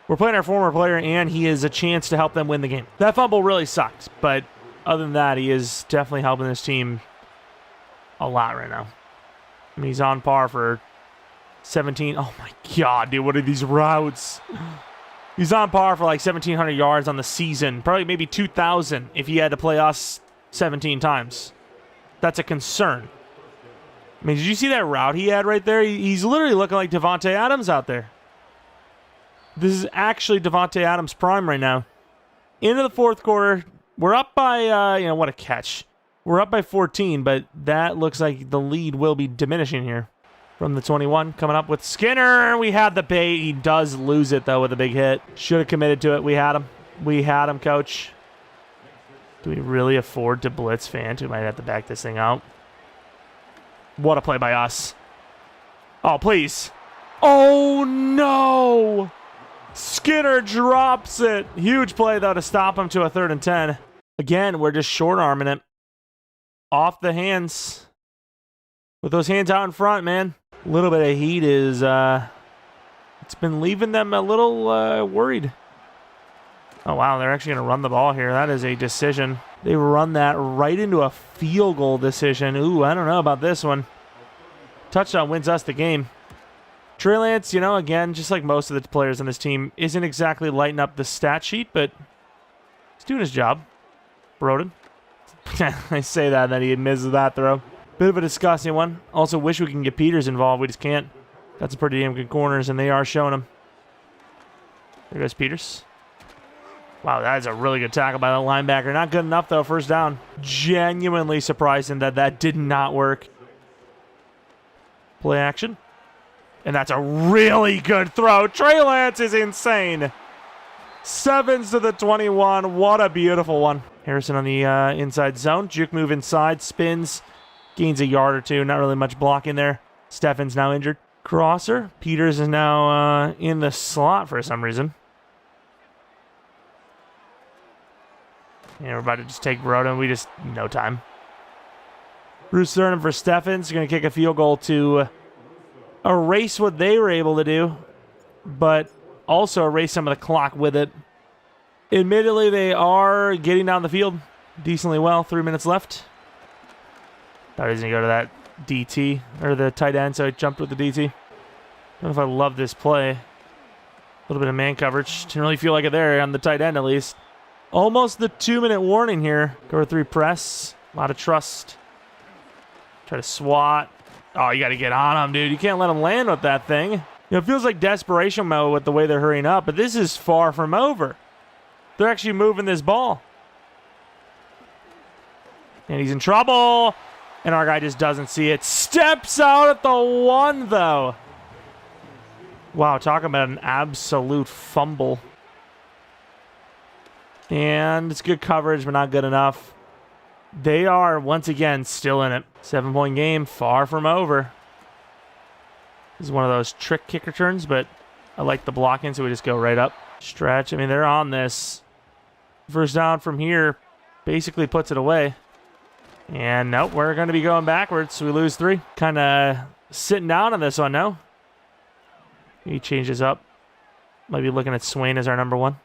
we're playing our former player, and he is a chance to help them win the game. That fumble really sucked. But other than that, he is definitely helping this team a lot right now. I mean, he's on par for 17. Oh, my God, dude. What are these routes? He's on par for like 1,700 yards on the season. Probably maybe 2,000 if he had to play us 17 times. That's a concern. I mean, did you see that route he had right there? He's literally looking like Devontae Adams out there. This is actually Devontae Adams' prime right now. Into the fourth quarter. We're up by, what a catch. We're up by 14, but that looks like the lead will be diminishing here. From the 21, coming up with Skinner. We had the bait. He does lose it, though, with a big hit. Should have committed to it. We had him. We had him, coach. Do we really afford to blitz Fant? We might have to back this thing out. What a play by us. Oh, please. Oh, no. Skinner drops it. Huge play, though, to stop him to a 3rd and 10. Again, we're just short-arming it. Off the hands. With those hands out in front, man. A little bit of heat is, it's been leaving them a little worried. Oh, wow, they're actually going to run the ball here. That is a decision. They run that right into a field goal decision. Ooh, I don't know about this one. Touchdown wins us the game. Trey Lance, you know, again, just like most of the players on this team, isn't exactly lighting up the stat sheet, but he's doing his job. Broden. I say that, and then he misses that throw. Bit of a disgusting one. Also wish we can get Peters involved. We just can't. Got some pretty damn good corners, and they are showing him. There goes Peters. Wow, that is a really good tackle by the linebacker. Not good enough, though. First down. Genuinely surprising that did not work. Play action. And that's a really good throw. Trey Lance is insane. 7s to the 21. What a beautiful one. Harrison on the inside zone. Juke move inside. Spins. Gains a yard or two. Not really much blocking there. Steffen's now injured. Crosser. Peters is now in the slot for some reason. And we're about to just take Broden. We just, no time. Bruce Thurnham for Steffens. Going to kick a field goal to erase what they were able to do, but also erase some of the clock with it. Admittedly, they are getting down the field decently well. 3 minutes left. Thought he was going to go to that DT, or the tight end, so I jumped with the DT. Don't know if I love this play. A little bit of man coverage. Didn't really feel like it there on the tight end, at least. Almost the 2-minute warning here. Cover 3 press. A lot of trust. Try to swat. Oh, you got to get on him, dude. You can't let him land with that thing. You know, it feels like desperation mode with the way they're hurrying up, but this is far from over. They're actually moving this ball. And he's in trouble. And our guy just doesn't see it. Steps out at the 1, though. Wow, talking about an absolute fumble. And it's good coverage, but not good enough. They are, once again, still in it. 7-point game, far from over. This is one of those trick kicker turns, but I like the blocking, so we just go right up. Stretch. I mean, they're on this. First down from here basically puts it away. And nope, we're going to be going backwards, so we lose 3. Kind of sitting down on this one, no? He changes up. Might be looking at Swain as our number 1.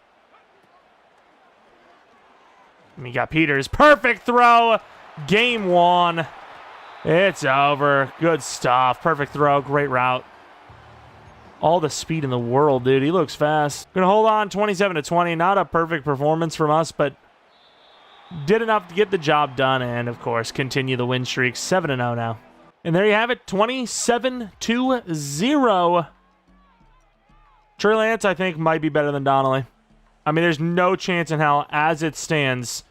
And we got Peters. Perfect throw. Game 1. It's over. Good stuff. Perfect throw. Great route. All the speed in the world, dude. He looks fast. Gonna hold on 27-20. Not a perfect performance from us, but did enough to get the job done. And, of course, continue the win streak. 7-0 now. And there you have it. 27-0. Trey Lance, I think, might be better than Donnelly. I mean, there's no chance in hell, as it stands,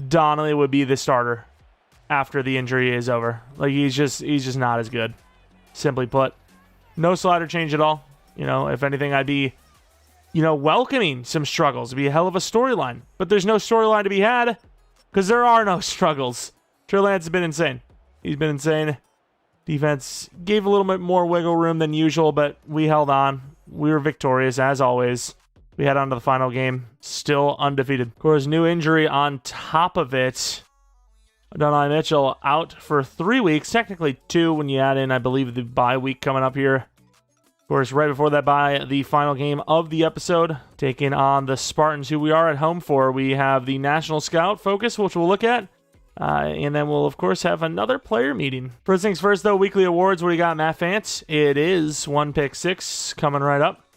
Donnelly would be the starter after the injury is over. Like, he's just not as good, simply put. No slider change at all. You know, if anything, I'd be, welcoming some struggles. It'd be a hell of a storyline. But there's no storyline to be had because there are no struggles. Trey Lance has been insane. He's been insane. Defense gave a little bit more wiggle room than usual, but we held on. We were victorious, as always. We head on to the final game, still undefeated. Of course, new injury on top of it. Adonai Mitchell out for 3 weeks, technically 2 when you add in, I believe, the bye week coming up here. Of course, right before that bye, the final game of the episode, taking on the Spartans, who we are at home for. We have the National Scout focus, which we'll look at. And then we'll, of course, have another player meeting. First things first, though, weekly awards. What do you got, Matt Fance? It is 1 pick 6 coming right up.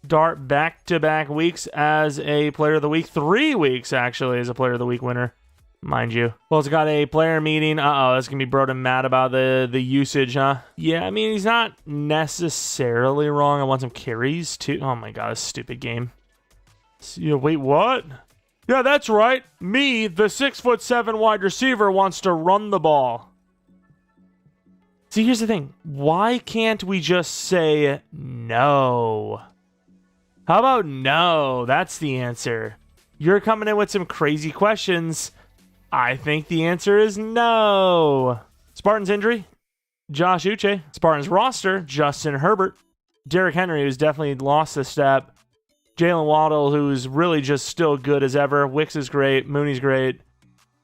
Dart back-to-back weeks as a player of the week. 3 weeks, actually, as a player of the week winner, mind you. Well, it's got a player meeting. That's going to be Broden mad about the usage, huh? Yeah, I mean, he's not necessarily wrong. I want some carries, too. Oh, my God, this stupid game. Wait, what? Yeah, that's right. Me, the 6'7" wide receiver, wants to run the ball. See, here's the thing. Why can't we just say no? How about no? That's the answer. You're coming in with some crazy questions. I think the answer is no. Spartans injury, Josh Uche. Spartans roster, Justin Herbert. Derrick Henry, who's definitely lost a step. Jalen Waddle, who's really just still good as ever. Wicks is great. Mooney's great.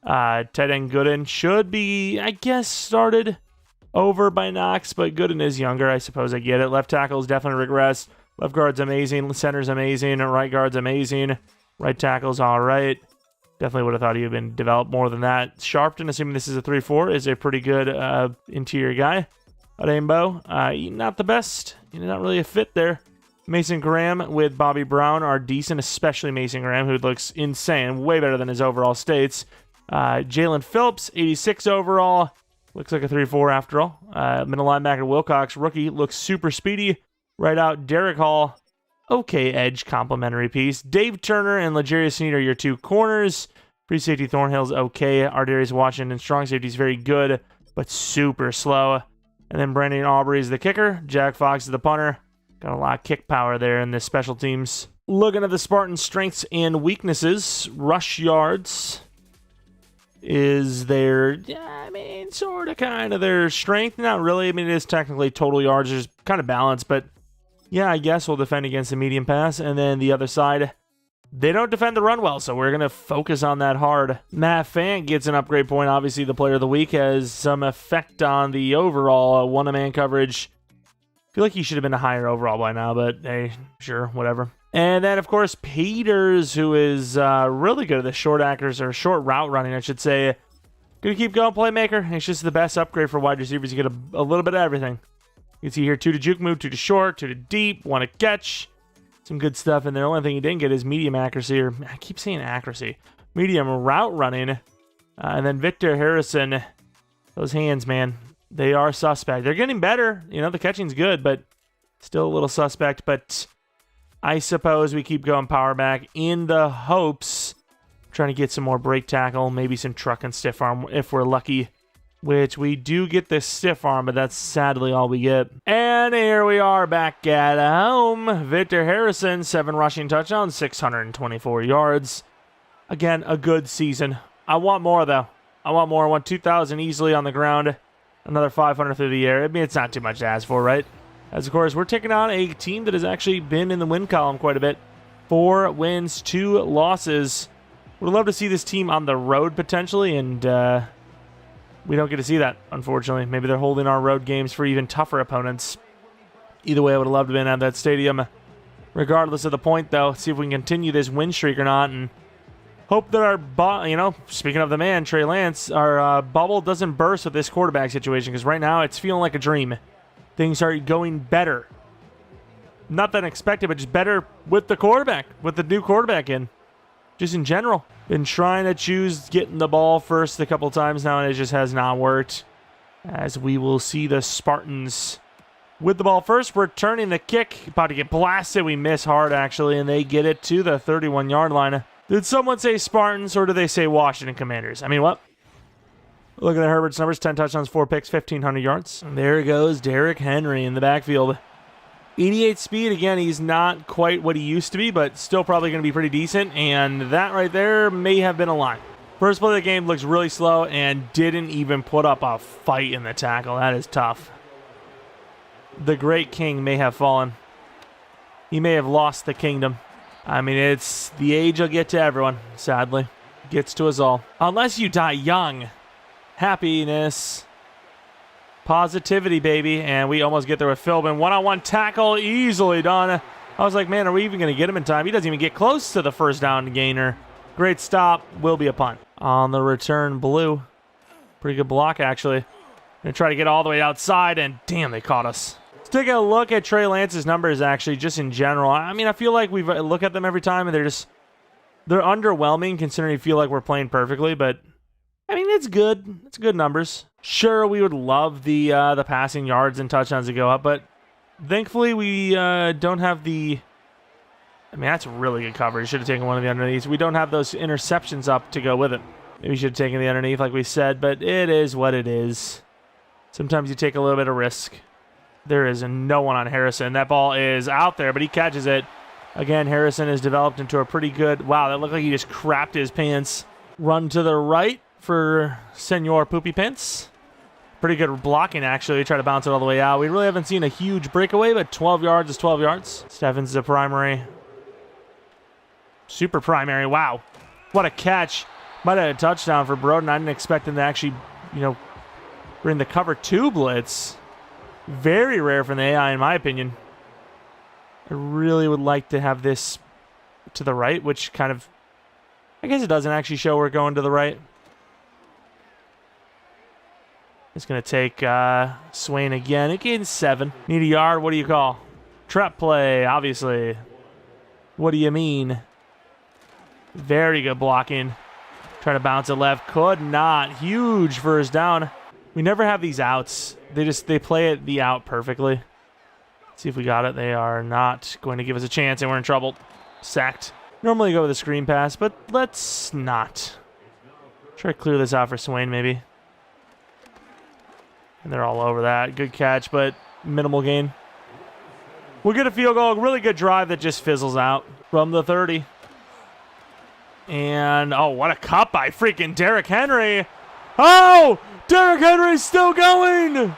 Ted and Gooden should be, I guess, started over by Knox, but Gooden is younger. I suppose I get it. Left tackle is definitely regressed. Left guard's amazing. Center's amazing. Right guard's amazing. Right tackle's all right. Definitely would have thought he would have been developed more than that. Sharpton, assuming this is a 3-4, is a pretty good interior guy. Rainbow, not the best. Not really a fit there. Mason Graham with Bobby Brown are decent, especially Mason Graham, who looks insane, way better than his overall states. Jalen Phillips, 86 overall, looks like a 3-4 after all. Middle linebacker Wilcox, rookie, looks super speedy. Right out, Derek Hall, okay edge complimentary piece. Dave Turner and L'Jarius Sneed are your 2 corners. Free safety Thornhill's okay. Ardarius Washington, strong safety's very good, but super slow. And then Brandon Aubrey is the kicker. Jack Fox is the punter. Got a lot of kick power there in the special teams. Looking at the Spartans' strengths and weaknesses, rush yards is their, sort of kind of their strength. Not really. I mean, it is technically total yards. There's kind of balance, but yeah, I guess we'll defend against the medium pass. And then the other side, they don't defend the run well, so we're going to focus on that hard. Matt Fant gets an upgrade point. Obviously, the player of the week has some effect on the overall one-man coverage. I feel like he should have been a higher overall by now, but hey, sure, whatever. And then, of course, Peters, who is really good at the short route running, I should say. Gonna keep going, playmaker. It's just the best upgrade for wide receivers. You get a little bit of everything. You can see here 2 to juke move, 2 to short, 2 to deep, 1 to catch. Some good stuff in there. The only thing he didn't get is medium accuracy, or I keep saying accuracy. Medium route running. And then Victor Harrison, those hands, man. They are suspect. They're getting better. The catching's good, but still a little suspect. But I suppose we keep going power back in the hopes, trying to get some more break tackle, maybe some truck and stiff arm if we're lucky, which we do get the stiff arm, but that's sadly all we get. And here we are back at home. Victor Harrison, 7 rushing touchdowns, 624 yards. Again, a good season. I want more, though. I want 2,000 easily on the ground. Another 500 through the air. I mean, it's not too much to ask for, right? As, of course, we're taking on a team that has actually been in the win column quite a bit. 4 wins, 2 losses. Would love to see this team on the road, potentially, and we don't get to see that, unfortunately. Maybe they're holding our road games for even tougher opponents. Either way, I would have loved to have been at that stadium. Regardless of the point, though, see if we can continue this win streak or not, and hope that our, speaking of the man, Trey Lance, our bubble doesn't burst with this quarterback situation, because right now it's feeling like a dream. Things are going better. Not that unexpected, but just better with the quarterback, with the new quarterback in. Just in general. Been trying to choose getting the ball first a couple times now, and it just has not worked. As we will see the Spartans with the ball first, returning the kick. About to get blasted. We miss hard, actually, and they get it to the 31-yard line. Did someone say Spartans, or did they say Washington Commanders? I mean, what? Look at Herbert's numbers. 10 touchdowns, 4 picks, 1,500 yards. And there goes Derrick Henry in the backfield. 88 speed. Again, he's not quite what he used to be, but still probably going to be pretty decent. And that right there may have been a line. First play of the game looks really slow and didn't even put up a fight in the tackle. That is tough. The great king may have fallen. He may have lost the kingdom. I mean, it's the age will get to everyone, sadly. Gets to us all. Unless you die young. Happiness. Positivity, baby. And we almost get there with Philbin. One-on-one tackle, easily done. I was like, man, are we even going to get him in time? He doesn't even get close to the first down gainer. Great stop. Will be a punt. On the return, Blue. Pretty good block, actually. Going to try to get all the way outside, and damn, they caught us. Let's take a look at Trey Lance's numbers, actually, just in general. I mean, I feel like we look at them every time, and they're underwhelming, considering you feel like we're playing perfectly, but I mean, it's good. It's good numbers. Sure, we would love the passing yards and touchdowns to go up, but thankfully we don't have the... I mean, that's really good coverage. Should have taken one of the underneath. We don't have those interceptions up to go with it. Maybe we should have taken the underneath like we said, but it is what it is. Sometimes you take a little bit of risk. There is no one on Harrison. That ball is out there, but he catches it. Again, Harrison has developed into a pretty good... Wow, that looked like he just crapped his pants. Run to the right for Senor Poopy Pants. Pretty good blocking, actually. Try to bounce it all the way out. We really haven't seen a huge breakaway, but 12 yards is 12 yards. Steffens is a primary. Super primary. Wow. What a catch. Might have had a touchdown for Broden. I didn't expect him to actually, bring the cover 2 blitz. Very rare from the AI, in my opinion. I really would like to have this to the right, which kind of... I guess it doesn't actually show we're going to the right. It's going to take Swain again. It gains 7. Need a yard. What do you call? Trap play, obviously. What do you mean? Very good blocking. Try to bounce it left. Could not. Huge first down. We never have these outs. They play it the out perfectly. Let's see if we got it. They are not going to give us a chance, and we're in trouble. Sacked. Normally go with a screen pass, but let's not. Try to clear this out for Swain, maybe. And they're all over that. Good catch, but minimal gain. We'll get a field goal. Really good drive that just fizzles out from the 30. And, oh, what a cut by freaking Derrick Henry. Oh, Derrick Henry's still going.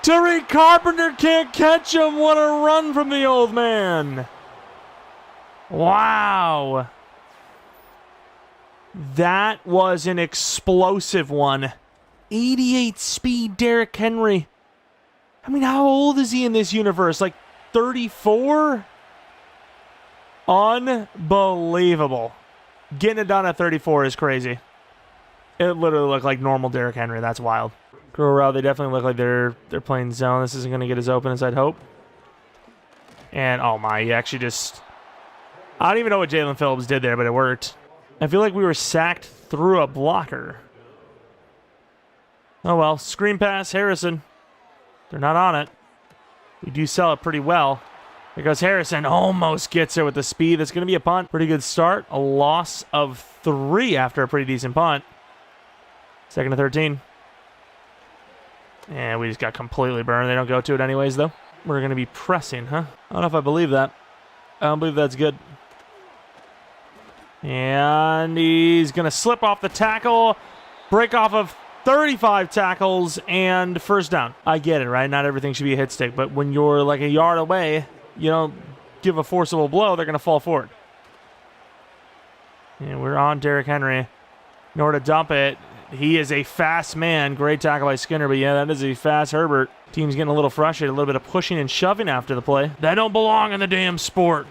Tariq Carpenter can't catch him. What a run from the old man. Wow. That was an explosive one. 88 speed Derrick Henry. I mean, how old is he in this universe? Like 34? Unbelievable. Getting it done at 34 is crazy. It literally looked like normal Derrick Henry. That's wild. Go around. They definitely look like they're playing zone. This isn't going to get as open as I'd hope. And, oh my, he actually just... I don't even know what Jalen Phillips did there, but it worked. I feel like we were sacked through a blocker. Oh well, screen pass, Harrison. They're not on it. We do sell it pretty well. There goes Harrison, almost gets there with the speed. That's going to be a punt. Pretty good start. A loss of 3 after a pretty decent punt. 2nd and 13. And we just got completely burned. They don't go to it anyways, though. We're going to be pressing, huh? I don't know if I believe that. I don't believe that's good. And he's going to slip off the tackle. Break off of 35 tackles and first down. I get it, right? Not everything should be a hit stick, but when you're like a yard away, you don't give a forcible blow, they're going to fall forward. And we're on Derrick Henry. In order to dump it, he is a fast man. Great tackle by Skinner, but yeah, that is a fast Herbert. Team's getting a little frustrated, a little bit of pushing and shoving after the play. That don't belong in the damn sport.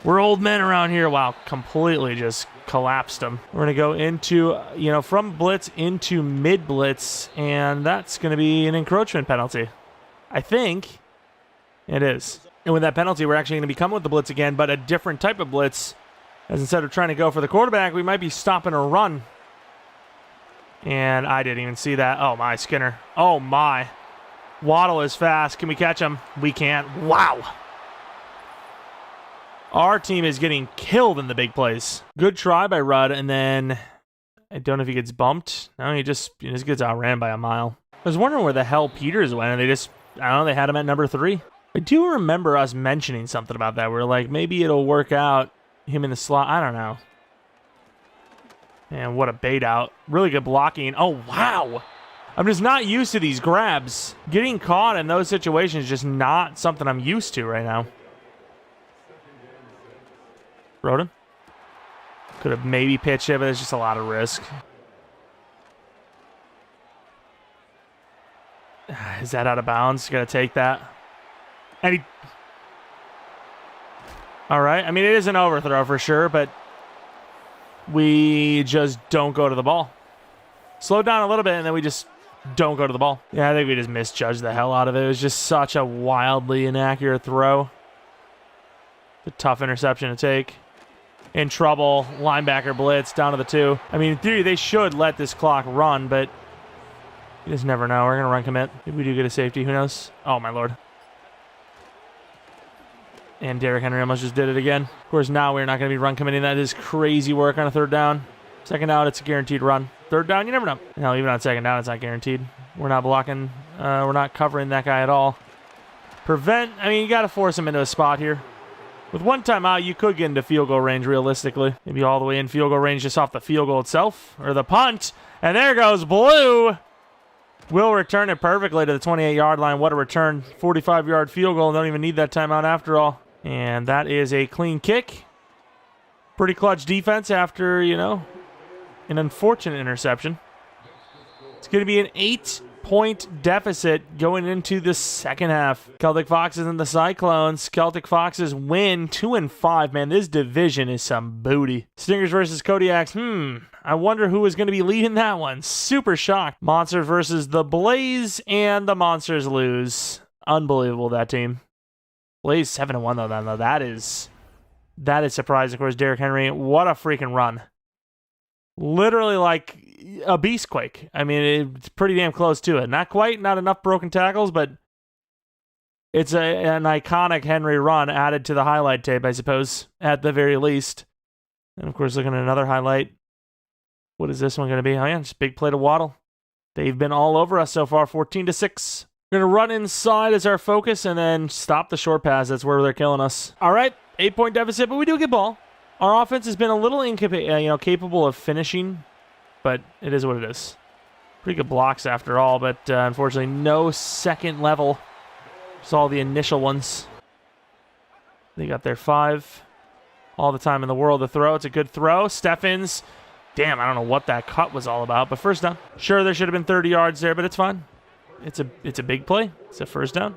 We're old men around here. Wow, completely just collapsed them. We're going to go into, from blitz into mid-blitz, and that's going to be an encroachment penalty. I think it is. And with that penalty, we're actually going to be coming with the blitz again, but a different type of blitz. As instead of trying to go for the quarterback, we might be stopping a run. And I didn't even see that. Oh, my, Skinner. Oh, my. Waddle is fast. Can we catch him? We can't. Wow. Our team is getting killed in the big plays. Good try by Rudd, and then I don't know if he gets bumped. No, he just gets outran by a mile. I was wondering where the hell Peters went, and they had him at number 3. I do remember us mentioning something about that. We're like, maybe it'll work out, him in the slot. I don't know. And what a bait out. Really good blocking. Oh, wow. I'm just not used to these grabs. Getting caught in those situations is just not something I'm used to right now. Roden. Could have maybe pitched it, but it's just a lot of risk. Is that out of bounds? Got to take that. And all right. I mean, it is an overthrow for sure, but we just don't go to the ball. Slow down a little bit, and then we just don't go to the ball. Yeah, I think we just misjudged the hell out of it. It was just such a wildly inaccurate throw. It's a tough interception to take. In trouble. Linebacker blitz down to the 2. I mean, in theory, they should let this clock run, but you just never know. We're going to run commit. Maybe we do get a safety. Who knows? Oh, my Lord. And Derrick Henry almost just did it again. Of course, now we're not going to be run committing. That is crazy work on a third down. Second down, it's a guaranteed run. Third down, you never know. Hell, even on second down, it's not guaranteed. We're not blocking. We're not covering that guy at all. Prevent. I mean, you got to force him into a spot here. With one timeout, you could get into field goal range realistically. Maybe all the way in field goal range just off the field goal itself. Or the punt. And there goes Blue. Will return it perfectly to the 28-yard line. What a return. 45-yard field goal. Don't even need that timeout after all. And that is a clean kick. Pretty clutch defense after, an unfortunate interception. It's going to be an 8-point deficit going into the second half. Celtic Foxes and the Cyclones. Celtic Foxes win 2-5. Man, this division is some booty. Stingers versus Kodiaks. I wonder who is going to be leading that one. Super shocked. Monsters versus the Blaze, and the Monsters lose. Unbelievable, that team. Blaze 7-1 though. That is surprising. Of course, Derrick Henry. What a freaking run! Literally like a beast quake. I mean, it's pretty damn close to it. Not quite, not enough broken tackles, but it's an iconic Henry run added to the highlight tape, I suppose, at the very least. And of course, looking at another highlight. What is this one going to be? Oh yeah, just big play to Waddle. They've been all over us so far, 14-6. We're going to run inside as our focus and then stop the short pass. That's where they're killing us. All right, 8-point deficit, but we do get ball. Our offense has been a little capable of finishing, but it is what it is. Pretty good blocks after all, but unfortunately no second level. Just all the initial ones. They got their 5. All the time in the world to throw. It's a good throw. Steffens. Damn, I don't know what that cut was all about, but first down. Sure, there should have been 30 yards there, but it's fine. It's a big play. It's a first down.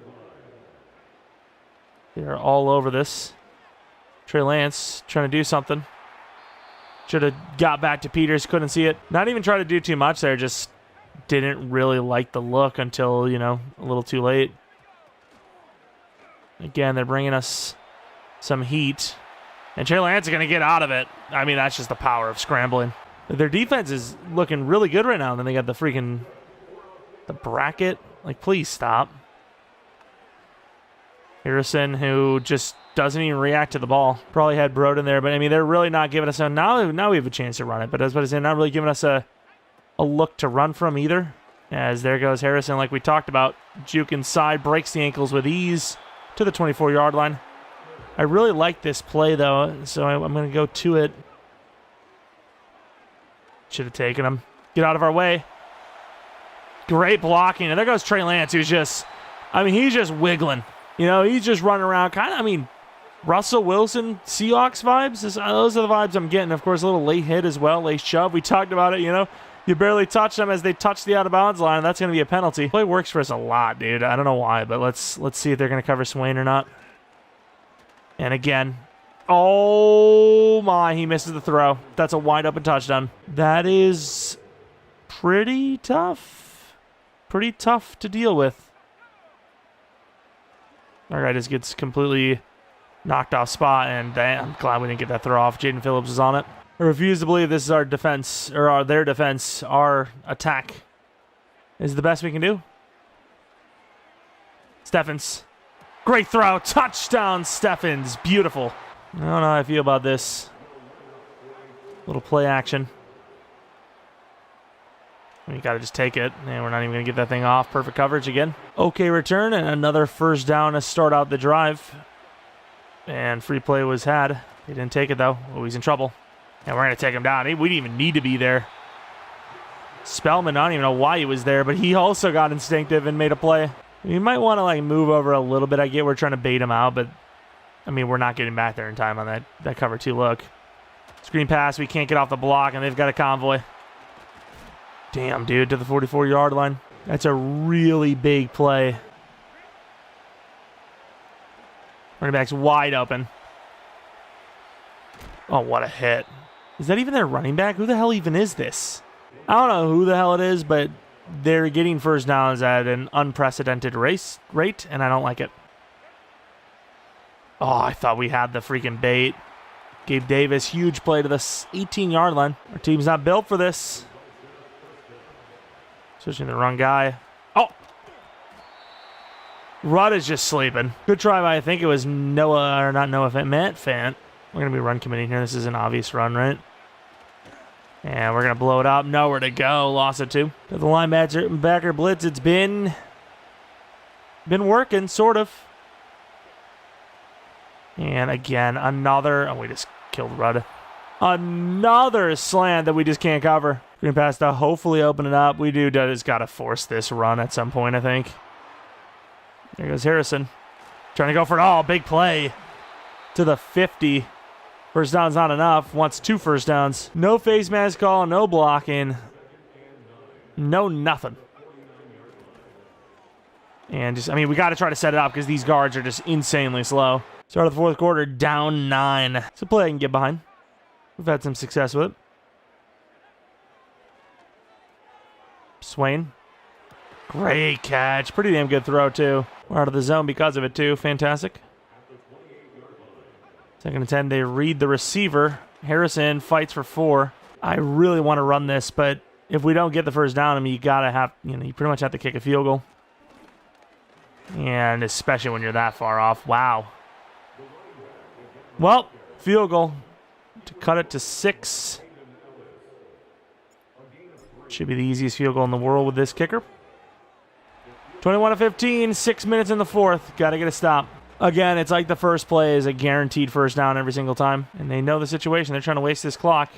They're all over this. Trey Lance trying to do something. Should have got back to Peters. Couldn't see it. Not even trying to do too much there. Just didn't really like the look until, a little too late. Again, they're bringing us some heat. And Trey Lance is going to get out of it. I mean, that's just the power of scrambling. Their defense is looking really good right now. And then they got the bracket. Like, please stop. Harrison, who just doesn't even react to the ball. Probably had Broden there, but I mean, they're really not giving us now we have a chance to run it, but as I was saying, not really giving us a look to run from either. As there goes Harrison, like we talked about. Juke inside, breaks the ankles with ease to the 24-yard line. I really like this play, though, so I'm going to go to it. Should have taken him. Get out of our way. Great blocking. And there goes Trey Lance, who's just, I mean, he's just wiggling. You know, he's just running around. Kind of, I mean, Russell Wilson, Seahawks vibes. Those are the vibes I'm getting. Of course, a little late hit as well, late shove. We talked about it, you know. You barely touch them as they touch the out-of-bounds line. That's going to be a penalty. Play works for us a lot, dude. I don't know why, but let's see if they're going to cover Swain or not. And again, oh my, he misses the throw. That's a wide-open touchdown. That is pretty tough. Pretty tough to deal with. Our guy just gets completely knocked off spot, and damn, I'm glad we didn't get that throw off. Jaden Phillips is on it. I refuse to believe this is our defense, or their defense. Our attack is the best we can do. Steffens. Great throw. Touchdown, Steffens. Beautiful. I don't know how I feel about this. Little play action. You got to just take it. And we're not even going to get that thing off. Perfect coverage again. Okay return, and another first down to start out the drive. And free play was had. He didn't take it, though. Oh, he's in trouble. And we're going to take him down. We didn't even need to be there. Spellman, I don't even know why he was there, but he also got instinctive and made a play. You might want to like move over a little bit. I get we're trying to bait him out, but I mean, we're not getting back there in time on that cover 2 look. Screen pass. We can't get off the block, and they've got a convoy. Damn, dude, to the 44-yard line. That's a really big play. Running back's wide open. Oh, what a hit. Is that even their running back? Who the hell even is this? I don't know who the hell it is, but they're getting first downs at an unprecedented rate, and I don't like it. Oh, I thought we had the freaking bait. Gabe Davis, huge play to the 18-yard line. Our team's not built for this. Switching the wrong guy. Oh! Rudd is just sleeping. Good try by, I think it was Noah, or not Noah, Matt Fant. We're going to be run committing here. This is an obvious run, right? And we're going to blow it up. Nowhere to go. Lost it, too. To the linebacker blitz. It's been working, sort of. And again, another... Oh, we just killed Rudd. Another slant that we just can't cover. Green pass to hopefully open it up. We do just got to force this run at some point, I think. There goes Harrison. Trying to go for it all. Big play. To the 50. First down's not enough. Wants 2 first downs. No face mask call. No blocking. No nothing. And just, I mean, we got to try to set it up because these guards are just insanely slow. Start of the 4th quarter, down 9. It's a play I can get behind. We've had some success with it. Swain. Great catch. Pretty damn good throw, too. We're out of the zone because of it, too. Fantastic. 2nd and 10. They read the receiver. Harrison fights for 4. I really want to run this, but if we don't get the first down, I mean, you pretty much have to kick a field goal. And especially when you're that far off. Wow. Well, field goal to cut it to 6. Should be the easiest field goal in the world with this kicker. 21-15, 6 minutes in the 4th. Got to get a stop. Again, it's like the first play is a guaranteed first down every single time. And they know the situation. They're trying to waste this clock.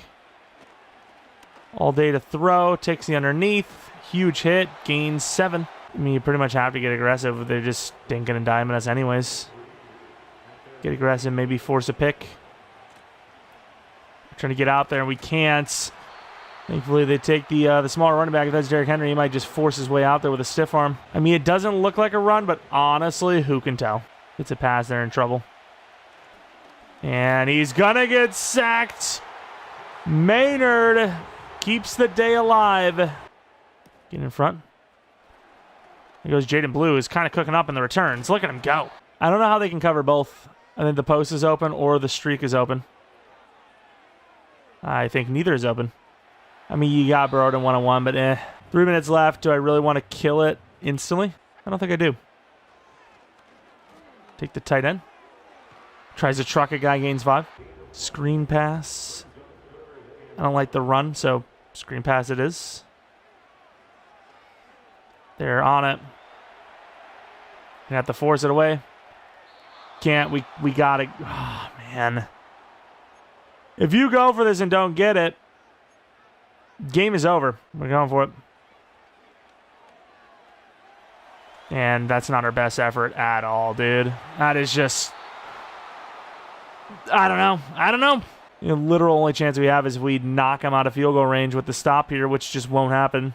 All day to throw. Takes the underneath. Huge hit. Gains 7. I mean, you pretty much have to get aggressive. They're just dinking and diming us anyways. Get aggressive. Maybe force a pick. We're trying to get out there, and we can't. Thankfully, they take the smaller running back. If that's Derrick Henry, he might just force his way out there with a stiff arm. I mean, it doesn't look like a run, but honestly, who can tell? It's a pass, they're in trouble. And he's going to get sacked. Maynard keeps the day alive. Get in front. Here goes Jaden Blue, who's kind of cooking up in the returns. Look at him go. I don't know how they can cover both. I think the post is open or the streak is open. I think neither is open. I mean, you got Burrowed in 1-on-1, but 3 minutes left. Do I really want to kill it instantly? I don't think I do. Take the tight end. Tries to truck a guy, gains 5. Screen pass. I don't like the run, so screen pass it is. They're on it. Gonna have to force it away. Can't. We got it. Oh, man. If you go for this and don't get it, game is over. We're going for it. And that's not our best effort at all, dude. That is just... I don't know. The literal only chance we have is if we knock him out of field goal range with the stop here, which just won't happen.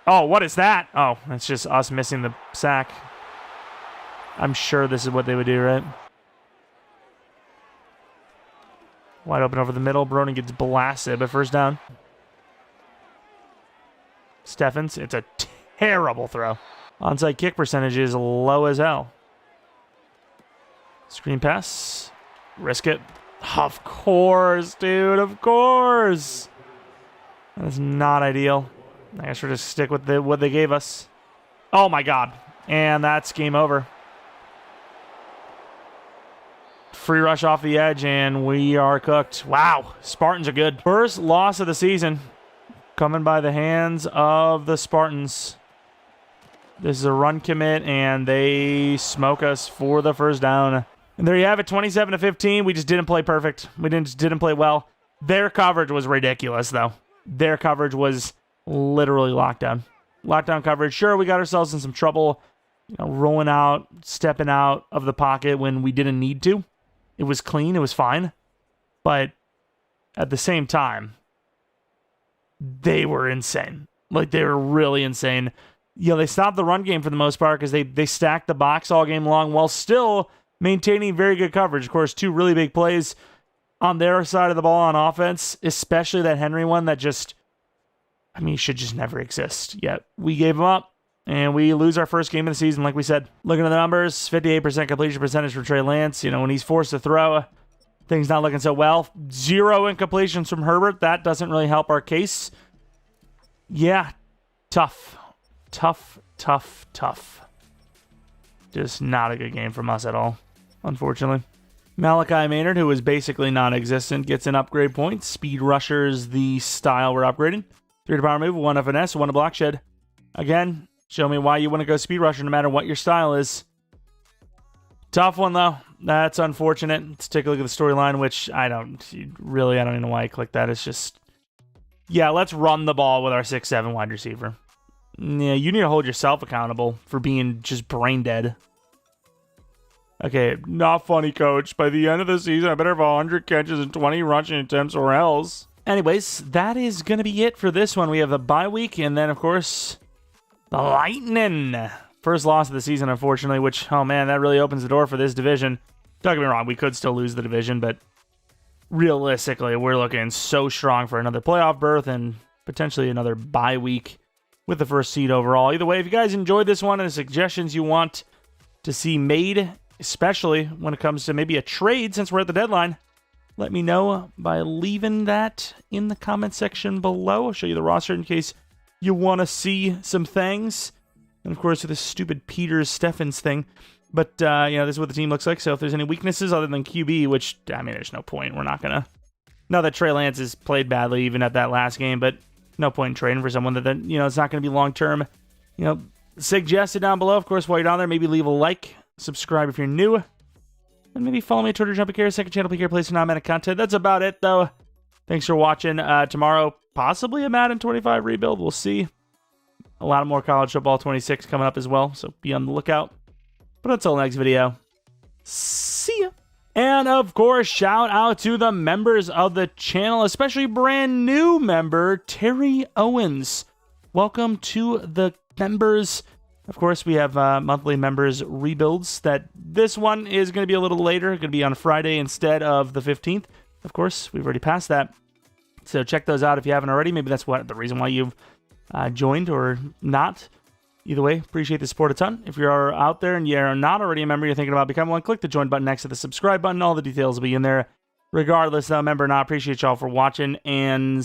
Oh, what is that? Oh, it's just us missing the sack. I'm sure this is what they would do, right? Wide open over the middle. Broden gets blasted, but first down. Steffens, it's a terrible throw. Onside kick percentage is low as hell. Screen pass. Risk it. Of course, dude. Of course. That is not ideal. I guess we'll just stick with what they gave us. Oh, my God. And that's game over. Free rush off the edge, and we are cooked. Wow. Spartans are good. First loss of the season coming by the hands of the Spartans. This is a run commit, and they smoke us for the first down. And there you have it, 27-15. We just didn't play perfect. We just didn't play well. Their coverage was ridiculous, though. Their coverage was literally lockdown. Lockdown coverage. Sure, we got ourselves in some trouble, rolling out, stepping out of the pocket when we didn't need to. It was clean. It was fine. But at the same time, they were insane. Like, they were really insane. They stopped the run game for the most part because they stacked the box all game long while still maintaining very good coverage. Of course, two really big plays on their side of the ball on offense, especially that Henry one that just, should just never exist. Yet we gave them up, and we lose our first game of the season, like we said. Looking at the numbers, 58% completion percentage for Trey Lance. When he's forced to throw, things not looking so well. 0 incompletions from Herbert. That doesn't really help our case. Yeah, tough. Just not a good game from us at all, unfortunately. Malachi Maynard, who is basically non-existent, gets an upgrade point. Speed rushers the style we're upgrading. 3 to power move, 1 to finesse, 1 to block shed. Again, show me why you want to go speed rusher no matter what your style is. Tough one, though. That's unfortunate. Let's take a look at the storyline, which I don't even know why I clicked that. It's just, yeah, let's run the ball with our 6'7" wide receiver. Yeah, you need to hold yourself accountable for being just brain dead. Okay, not funny, coach. By the end of the season, I better have 100 catches and 20 rushing attempts or else. Anyways, that is going to be it for this one. We have the bye week, and then, of course, the Lightning. First loss of the season, unfortunately, which, oh man, that really opens the door for this division. Don't get me wrong, we could still lose the division, but realistically, we're looking so strong for another playoff berth and potentially another bye week with the first seed overall. Either way, if you guys enjoyed this one and the suggestions you want to see made, especially when it comes to maybe a trade since we're at the deadline, let me know by leaving that in the comment section below. I'll show you the roster in case you want to see some things. And of course, this stupid Peters Steffens thing. But, this is what the team looks like. So if there's any weaknesses other than QB, which, there's no point. We're not going to. Now that Trey Lance has played badly even at that last game, but no point in trading for someone that, it's not going to be long-term. Suggest it down below. Of course, while you're down there, maybe leave a like, subscribe if you're new, and maybe follow me on Twitter, Jeromepkr, second channel, PK Plays for non-Madden content. That's about it, though. Thanks for watching. Tomorrow, possibly a Madden 25 rebuild. We'll see. A lot more college football 26 coming up as well, so be on the lookout. But until next video, see ya. And, of course, shout out to the members of the channel, especially brand new member, Terry Owens. Welcome to the members. Of course, we have monthly members rebuilds. This one is going to be a little later. Going to be on Friday instead of the 15th. Of course, we've already passed that. So check those out if you haven't already. Maybe that's the reason why you've joined or not. Either way, appreciate the support a ton. If you're out there and you're not already a member, you're thinking about becoming one, click the join button next to the subscribe button. All the details will be in there. Regardless, though, member or not, appreciate y'all for watching, and